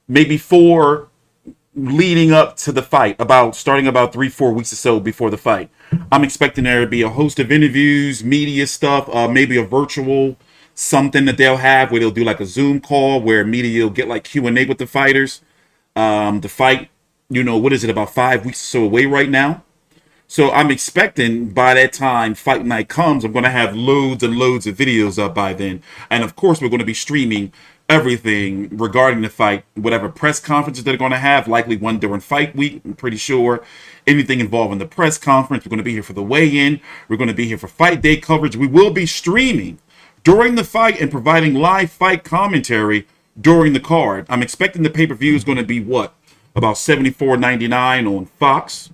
maybe 4, leading up to the fight, starting about 3-4 weeks or so before the fight. I'm expecting there to be a host of interviews, media stuff, maybe a virtual something that they'll have where they'll do like a Zoom call where media will get like Q&A with the fighters. The fight, you know, what is it, about 5 weeks or so away right now? So I'm expecting by that time fight night comes, I'm going to have loads and loads of videos up by then. And of course, we're going to be streaming everything regarding the fight, whatever press conferences they're going to have, likely one during fight week, I'm pretty sure. Anything involving the press conference, we're going to be here for the weigh-in. We're going to be here for fight day coverage. We will be streaming during the fight and providing live fight commentary during the card. I'm expecting the pay-per-view is going to be, what, about $74.99 on Fox.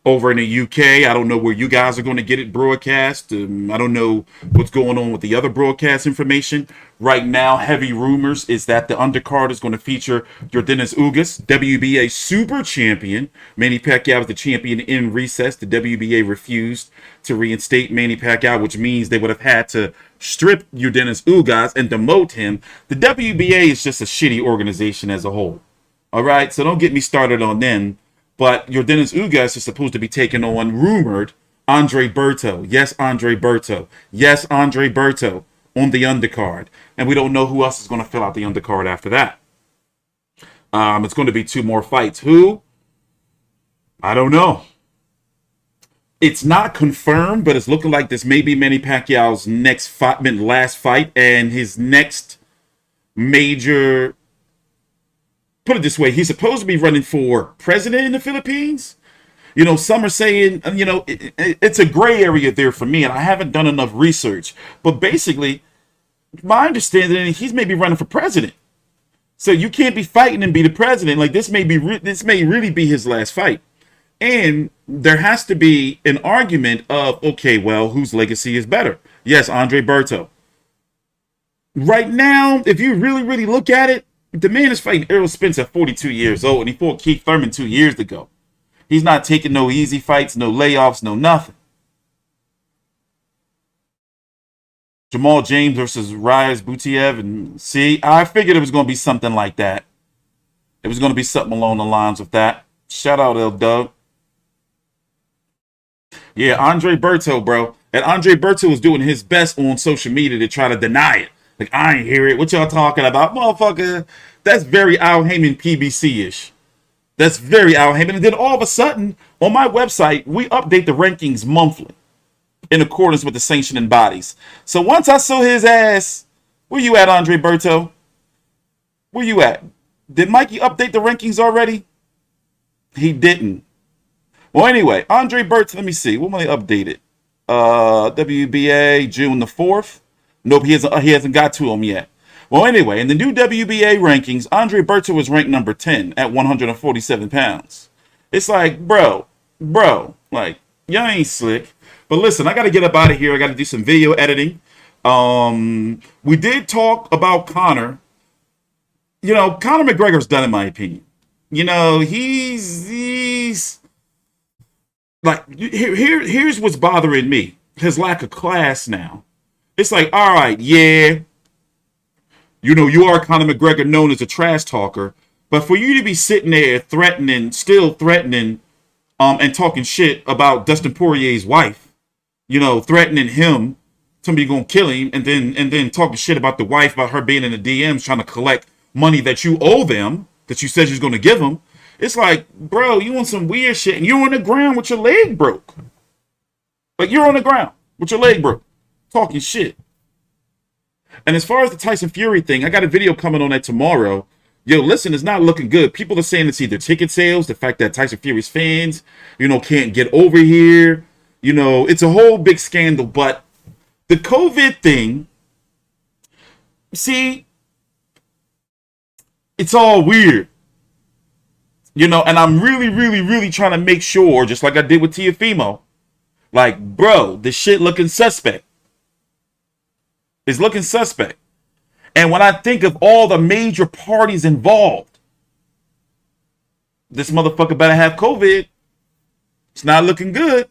Over in the UK, I don't know where you guys are going to get it broadcast. I don't know what's going on with the other broadcast information. Right now, heavy rumors is that the undercard is going to feature Yordenis Ugas, WBA super champion. Manny Pacquiao is the champion in recess. The WBA refused to reinstate Manny Pacquiao, which means they would have had to strip Yordenis Ugas and demote him. The WBA is just a shitty organization as a whole. All right, so don't get me started on them. But Yordenis Ugas is supposed to be taking on, rumored, Andre Berto. Yes, Andre Berto. Yes, Andre Berto on the undercard. And we don't know who else is going to fill out the undercard after that. It's going to be 2 more fights. Who? I don't know. It's not confirmed, but it's looking like this may be Manny Pacquiao's last fight and his next major... Put it this way, he's supposed to be running for president in the Philippines. You know, some are saying, you know, it's a gray area there for me, and I haven't done enough research. But basically, my understanding is he's maybe running for president. So you can't be fighting and be the president. Like, this may really be his last fight. And there has to be an argument of, okay, well, whose legacy is better? Yes, Andre Berto. Right now, if you really, really look at it, the man is fighting Errol Spence at 42 years old, and he fought Keith Thurman 2 years ago. He's not taking no easy fights, no layoffs, no nothing. Jamal James versus Reyes Butiev, and see, I figured it was going to be something like that. It was going to be something along the lines of that. Shout out, L Dub. Yeah, Andre Berto, bro. And Andre Berto was doing his best on social media to try to deny it. Like, I ain't hear it. What y'all talking about? Motherfucker, that's very Al Heyman PBC-ish. That's very Al Heyman. And then all of a sudden, on my website, we update the rankings monthly in accordance with the sanctioning bodies. So once I saw his ass, where you at, Andre Berto? Where you at? Did Mikey update the rankings already? He didn't. Well, anyway, Andre Berto, let me see. When will they update it? WBA June the 4th. Nope, he hasn't got to them yet. Well, anyway, in the new WBA rankings, Andre Berto was ranked number 10 at 147 pounds. It's like, bro, like, y'all ain't slick. But listen, I got to get up out of here. I got to do some video editing. We did talk about Conor. You know, Conor McGregor's done, in my opinion. You know, he's like, here's what's bothering me. His lack of class now. It's like, all right, yeah, you know, you are Conor McGregor, known as a trash talker, but for you to be sitting there still threatening, and talking shit about Dustin Poirier's wife, you know, threatening him, somebody gonna kill him, and then talking shit about the wife, about her being in the DMs trying to collect money that you owe them, that you said you're gonna give them. It's like, bro, you want some weird shit, and you're on the ground with your leg broke. Like, you're on the ground with your leg broke, talking shit. And as far as the Tyson Fury thing, I got a video coming on that tomorrow. Yo, listen, it's not looking good. People are saying it's either ticket sales, the fact that Tyson Fury's fans, you know, can't get over here. You know, it's a whole big scandal. But the COVID thing, see, it's all weird. You know, and I'm really, really, really trying to make sure, just like I did with Tiafimo, like, bro, this shit looking suspect. It's looking suspect. And when I think of all the major parties involved, this motherfucker better have COVID. It's not looking good.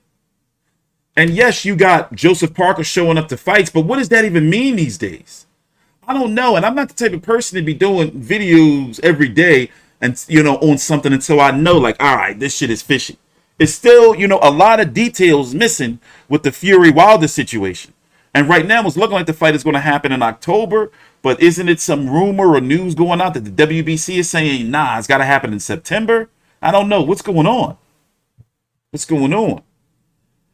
And yes, you got Joseph Parker showing up to fights, but what does that even mean these days? I don't know. And I'm not the type of person to be doing videos every day and, you know, on something until I know, like, all right, this shit is fishy. It's still, you know, a lot of details missing with the Fury Wilder situation. And right now, it's looking like the fight is going to happen in October. But isn't it some rumor or news going out that the WBC is saying, nah, it's got to happen in September? I don't know. What's going on? What's going on?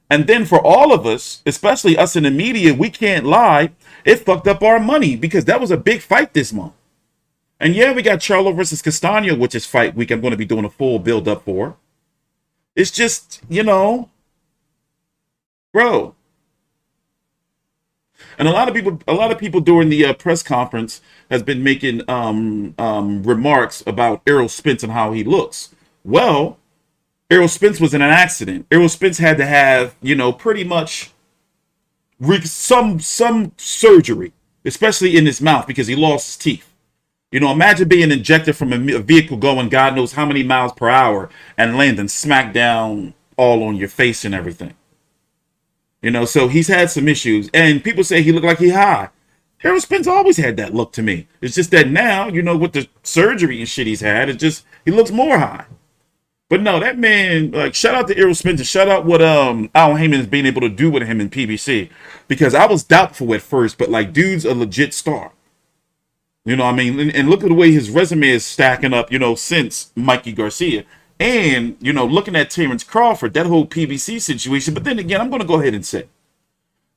And then for all of us, especially us in the media, we can't lie. It fucked up our money because that was a big fight this month. And yeah, we got Charlo versus Castano, which is fight week. I'm going to be doing a full build up for. It's just, you know, bro. And a lot of people during the press conference has been making remarks about Errol Spence and how he looks. Well, Errol Spence was in an accident. Errol Spence had to have, you know, pretty much some surgery, especially in his mouth because he lost his teeth. You know, imagine being injected from a vehicle going God knows how many miles per hour and landing smack down all on your face and everything. You know, so he's had some issues. And people say he looked like he high. Errol Spence always had that look to me. It's just that now, you know, with the surgery and shit he's had, it's just, he looks more high. But no, that man, like, shout out to Errol Spence and shout out what Al Heyman is being able to do with him in PBC. Because I was doubtful at first, but, like, dude's a legit star. You know what I mean? And look at the way his resume is stacking up, you know, since Mikey Garcia. And, you know, looking at Terrence Crawford, that whole PBC situation. But then again, I'm going to go ahead and say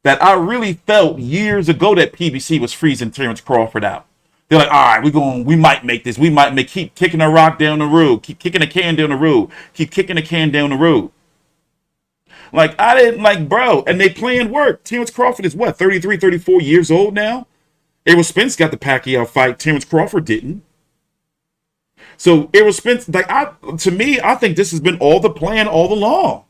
that I really felt years ago that PBC was freezing Terrence Crawford out. They're like, all right, we might make this. Keep kicking a rock down the road. Keep kicking a can down the road. Keep kicking a can down the road. Like, I didn't like, bro. And they playing work. Terrence Crawford is what, 33, 34 years old now? Errol Spence got the Pacquiao fight. Terrence Crawford didn't. So Errol Spence, like, to me, I think this has been all the plan all along.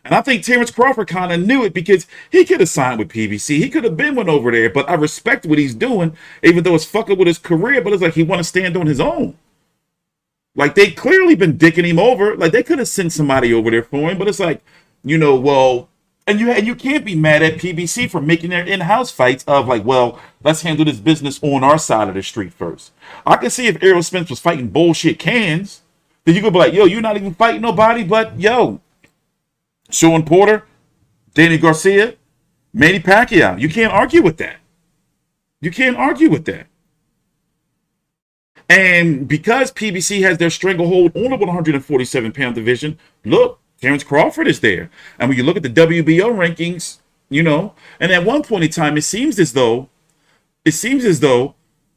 And I think Terrence Crawford kind of knew it because he could have signed with PBC. He could have been went over there, but I respect what he's doing, even though it's fucking with his career, but it's like he want to stand on his own. Like, they clearly been dicking him over. Like, they could have sent somebody over there for him, but it's like, you know, well, and you can't be mad at PBC for making their in-house fights of like, well, let's handle this business on our side of the street first. I can see if Errol Spence was fighting bullshit cans, then you could be like, yo, you're not even fighting nobody, but yo, Shawn Porter, Danny Garcia, Manny Pacquiao. You can't argue with that. You can't argue with that. And because PBC has their stranglehold on the 147-pound division, look, Terrence Crawford is there. And when you look at the WBO rankings, you know, and at one point in time, it seems as though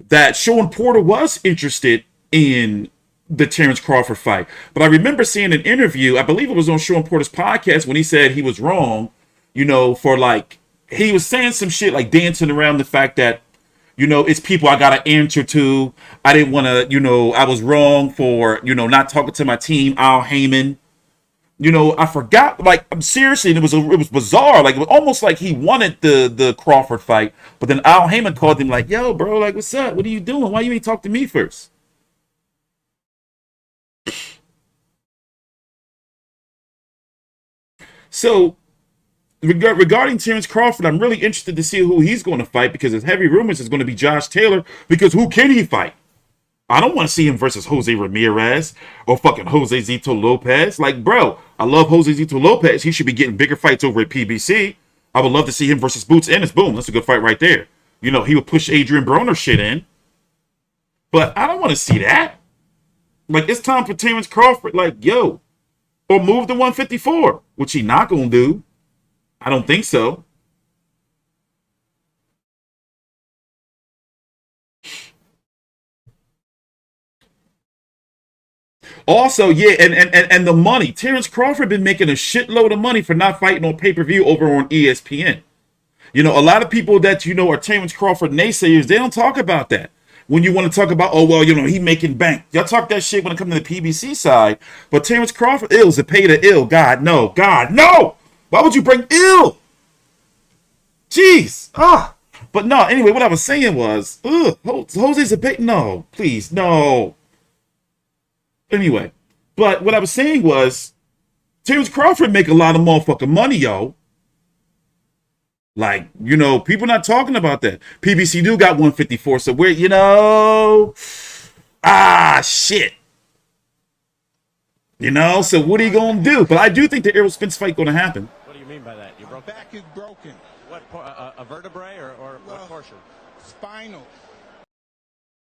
that Shawn Porter was interested in the Terrence Crawford fight. But I remember seeing an interview, I believe it was on Shawn Porter's podcast, when he said he was wrong, you know, for like, he was saying some shit like dancing around the fact that, you know, it's people I got to answer to. I didn't want to, you know, I was wrong for, you know, not talking to my team, Al Heyman. You know, I forgot, like, I'm seriously, and it was bizarre. Like, it was almost like he wanted the Crawford fight, but then Al Heyman called him like, yo, bro, like, what's up? What are you doing? Why you ain't talk to me first? So, regarding Terrence Crawford, I'm really interested to see who he's going to fight, because there's heavy rumors it's going to be Josh Taylor, because who can he fight? I don't want to see him versus Jose Ramirez or fucking Jose Zito Lopez. Like, bro, I love Jose Zito Lopez. He should be getting bigger fights over at PBC. I would love to see him versus Boots Ennis. Boom, that's a good fight right there. You know, he would push Adrian Broner shit in. But I don't want to see that. Like, it's time for Terrence Crawford, like, yo, or move to 154, which he not going to do. I don't think so. Also, yeah, and the money. Terrence Crawford been making a shitload of money for not fighting on pay-per-view over on ESPN. You know, a lot of people that, you know, are Terrence Crawford naysayers, they don't talk about that. When you want to talk about, oh, well, you know, he making bank. Y'all talk that shit when it comes to the PBC side. But Terrence Crawford, is to pay the ill. God, no. God, no. Why would you bring ill? Jeez. But no, anyway, what I was saying was, Jose's a bit, no, please, no. Anyway, but what I was saying was, Terrence Crawford make a lot of motherfucking money, yo. Like, you know, people not talking about that. PBC do got 154, so we're, you know, shit. You know, so what are you gonna do? But I do think the Errol Spence fight gonna happen. What do you mean by that? Your back is broken. What, a vertebrae or what portion? Spinal.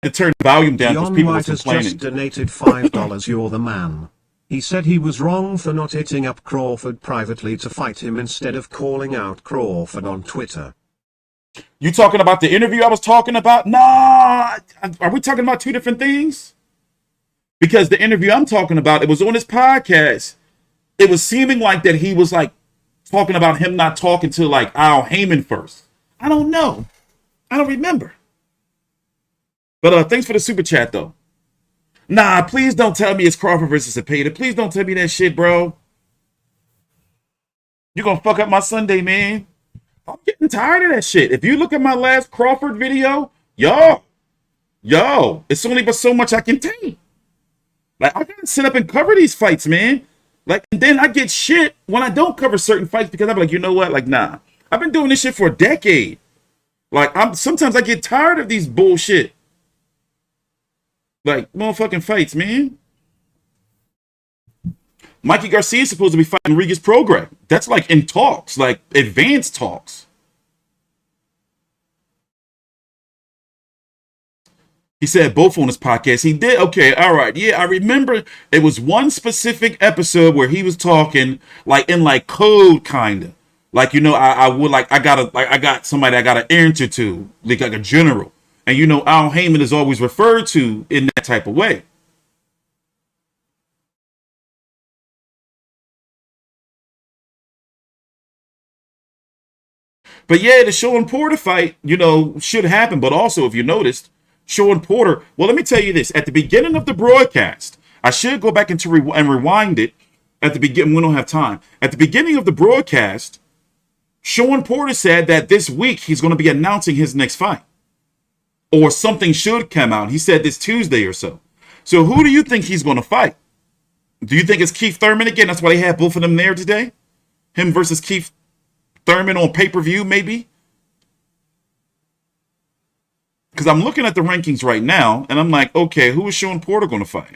To turn the volume down because John people were White has complaining. just donated $5. You're the man. He said he was wrong for not hitting up Crawford privately to fight him instead of calling out Crawford on Twitter. You talking about the interview I was talking about? Nah, are we talking about two different things? Because the interview I'm talking about, it was on his podcast. It was seeming like that he was like talking about him not talking to like Al Heyman first. I don't know. I don't remember. But thanks for the super chat, though. Nah, please don't tell me it's Crawford versus Cepeda. Please don't tell me that shit, bro. You're going to fuck up my Sunday, man. I'm getting tired of that shit. If you look at my last Crawford video, yo, it's only but so much I can take. Like, I got to sit up and cover these fights, man. Like, and then I get shit when I don't cover certain fights because I'm like, you know what? Like, nah. I've been doing this shit for a decade. Like, sometimes I get tired of these bullshit. Like, motherfucking fights, man. Mikey Garcia is supposed to be fighting Regis Prograis. That's like in talks, like advanced talks. He said both on his podcast. He did. Okay, all right. Yeah, I remember it was one specific episode where he was talking like in like code kind of. Like, you know, I got somebody I gotta answer to, like a general. And you know, Al Heyman is always referred to in that type of way. But yeah, the Shawn Porter fight, you know, should happen. But also, if you noticed, Shawn Porter, well, let me tell you this. At the beginning of the broadcast, I should go back and rewind it. at the beginning, we don't have time. At the beginning of the broadcast, Shawn Porter said that this week he's going to be announcing his next fight. Or something should come out. He said this Tuesday or so. So who do you think he's going to fight? Do you think it's Keith Thurman again? That's why they had both of them there today? Him versus Keith Thurman on pay-per-view, maybe? Because I'm looking at the rankings right now, and I'm like, okay, who is Shawn Porter going to fight?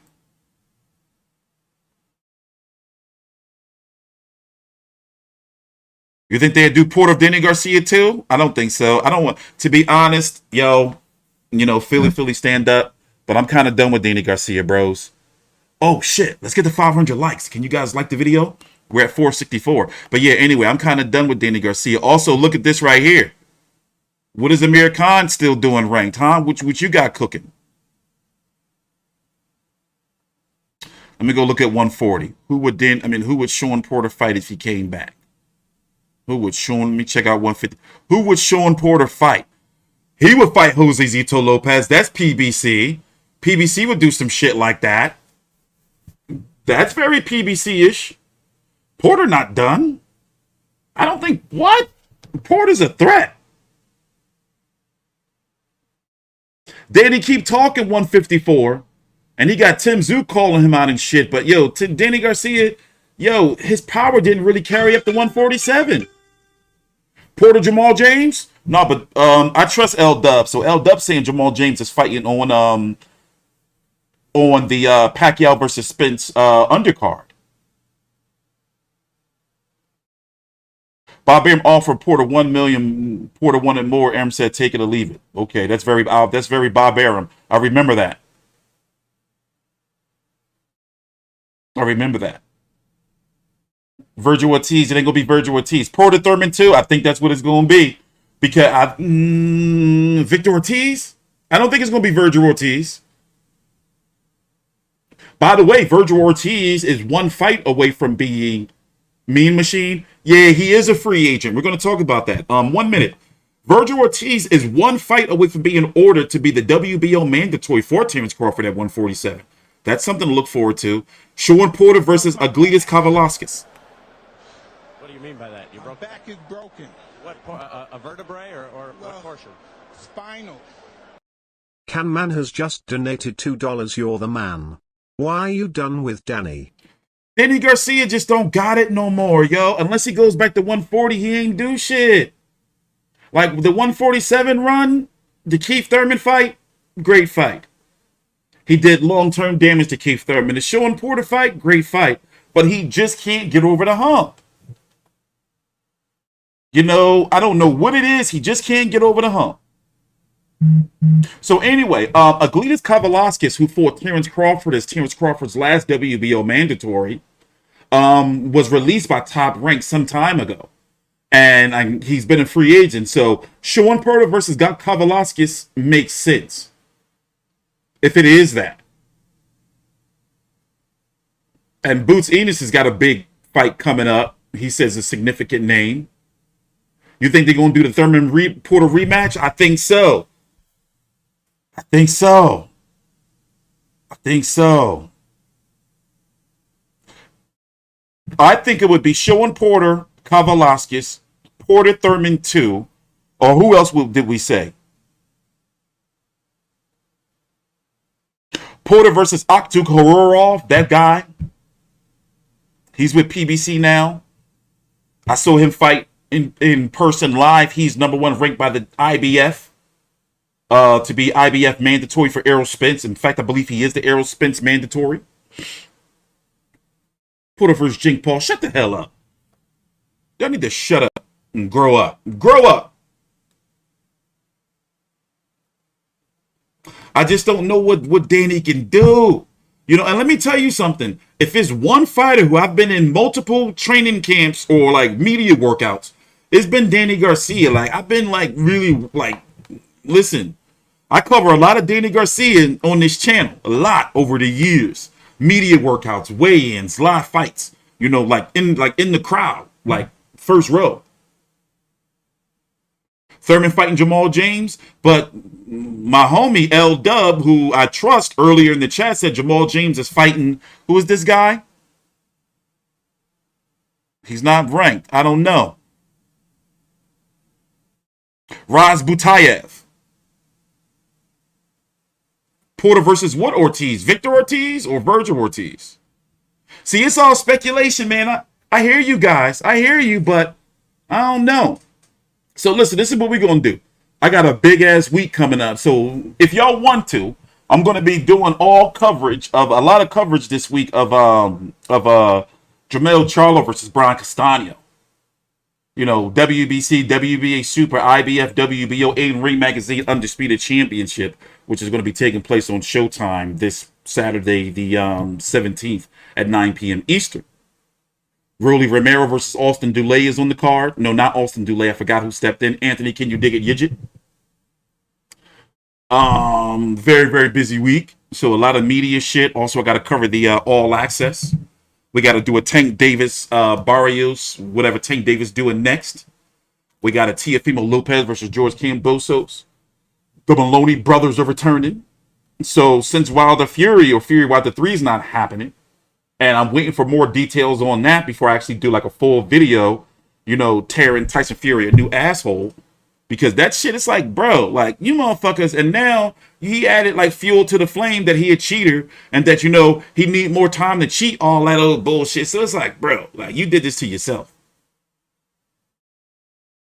You think they'd do Porter of Danny Garcia too? I don't think so. I don't want, to be honest, Philly stand up. But I'm kind of done with Danny Garcia, bros. Oh, shit. Let's get to 500 likes. Can you guys like the video? We're at 464. But yeah, anyway, I'm kind of done with Danny Garcia. Also, look at this right here. What is Amir Khan still doing ranked, huh? What you got cooking? Let me go look at 140. Who would Shawn Porter fight if he came back? Let me check out 150. Who would Shawn Porter fight? He would fight Jose Zito Lopez. That's PBC. PBC would do some shit like that. That's very PBC-ish. Porter not done. I don't think, what? Porter's a threat. Danny keep talking 154. And he got Tim Zoo calling him out and shit. But yo, Danny Garcia, his power didn't really carry up to 147. Porter Jamal James? No, but I trust L Dub. So L Dub saying Jamal James is fighting on the Pacquiao versus Spence undercard. Bob Arum offered Porter $1 million. Porter wanted more. Arum said, "Take it or leave it." Okay, that's very Bob Arum. I remember that. Virgil Ortiz, it ain't gonna be Virgil Ortiz. Porter Thurman too. I think that's what it's gonna be. Because Victor Ortiz? I don't think it's gonna be Virgil Ortiz. By the way, Virgil Ortiz is one fight away from being Mean Machine. Yeah, he is a free agent. We're gonna talk about that. 1 minute. Virgil Ortiz is one fight away from being ordered to be the WBO mandatory for Terrence Crawford at 147. That's something to look forward to. Shawn Porter versus Aglidas Kavalauskas. What do you mean by that? Your back is broken. What, a vertebrae or what portion? Spinal. Canman has just donated $2. You're the man. Why are you done with Danny? Danny Garcia just don't got it no more, yo. Unless he goes back to 140, he ain't do shit. Like the 147 run, the Keith Thurman fight, great fight. He did long-term damage to Keith Thurman. The Shawn Porter fight, great fight. But he just can't get over the hump. I don't know what it is. He just can't get over the hump. So anyway, Aglidas Kavalauskas, who fought Terrence Crawford as Terrence Crawford's last WBO mandatory, was released by Top Rank some time ago. And he's been a free agent. So Shawn Porter versus Kavalauskas makes sense. If it is that. And Boots Enos has got a big fight coming up. He says a significant name. You think they're going to do the Thurman Porter rematch? I think so. I think it would be Shawn Porter, Kavalauskas, Porter Thurman 2, or who else did we say? Porter versus Akhtuk Hororov, that guy. He's with PBC now. I saw him fight in person live. He's #1 ranked by the IBF to be IBF mandatory for Errol Spence. In fact, I believe he is the Errol Spence mandatory. Porter versus Jake Paul. Shut the hell up. Y'all need to shut up and grow up. Grow up. I just don't know what Danny can do. And let me tell you something. If it's one fighter who I've been in multiple training camps or like media workouts, it's been Danny Garcia. Like, I've been listen, I cover a lot of Danny Garcia on this channel, a lot over the years. Media workouts, weigh-ins, live fights, in the crowd, like first row. Thurman fighting Jamal James, but my homie L Dub, who I trust earlier in the chat, said Jamal James is fighting, who is this guy? He's not ranked. I don't know. Raz Butayev. Porter versus what Ortiz? Victor Ortiz or Virgil Ortiz? See, it's all speculation, man. I hear you guys. I hear you, but I don't know. So listen, this is what we're going to do. I got a big-ass week coming up. So if y'all want to, I'm going to be doing all coverage of a lot of coverage this week of Jermell Charlo versus Brian Castano. You know, WBC, WBA Super, IBF, WBO, and Ring Magazine Undisputed Championship, which is going to be taking place on Showtime this Saturday, the 17th at 9 p.m. Eastern. Rolly Romero versus Austin Dulay is on the card. No, not Austin Dulay. I forgot who stepped in. Anthony, can you dig it, Yidget? Very, very busy week. So a lot of media shit. Also, I got to cover the All Access. We got to do a Tank Davis, Barrios, whatever Tank Davis doing next. We got a Teofimo Lopez versus George Kambosos. The Maloney brothers are returning. So since Wilder Fury or Fury Wilder 3 is not happening, and I'm waiting for more details on that before I actually do like a full video, you know, tearing Tyson Fury a new asshole. Because that shit is like, bro, like, you motherfuckers. And now he added like fuel to the flame that he a cheater and that, you know, he need more time to cheat, all that old bullshit. So it's like, bro, like, you did this to yourself.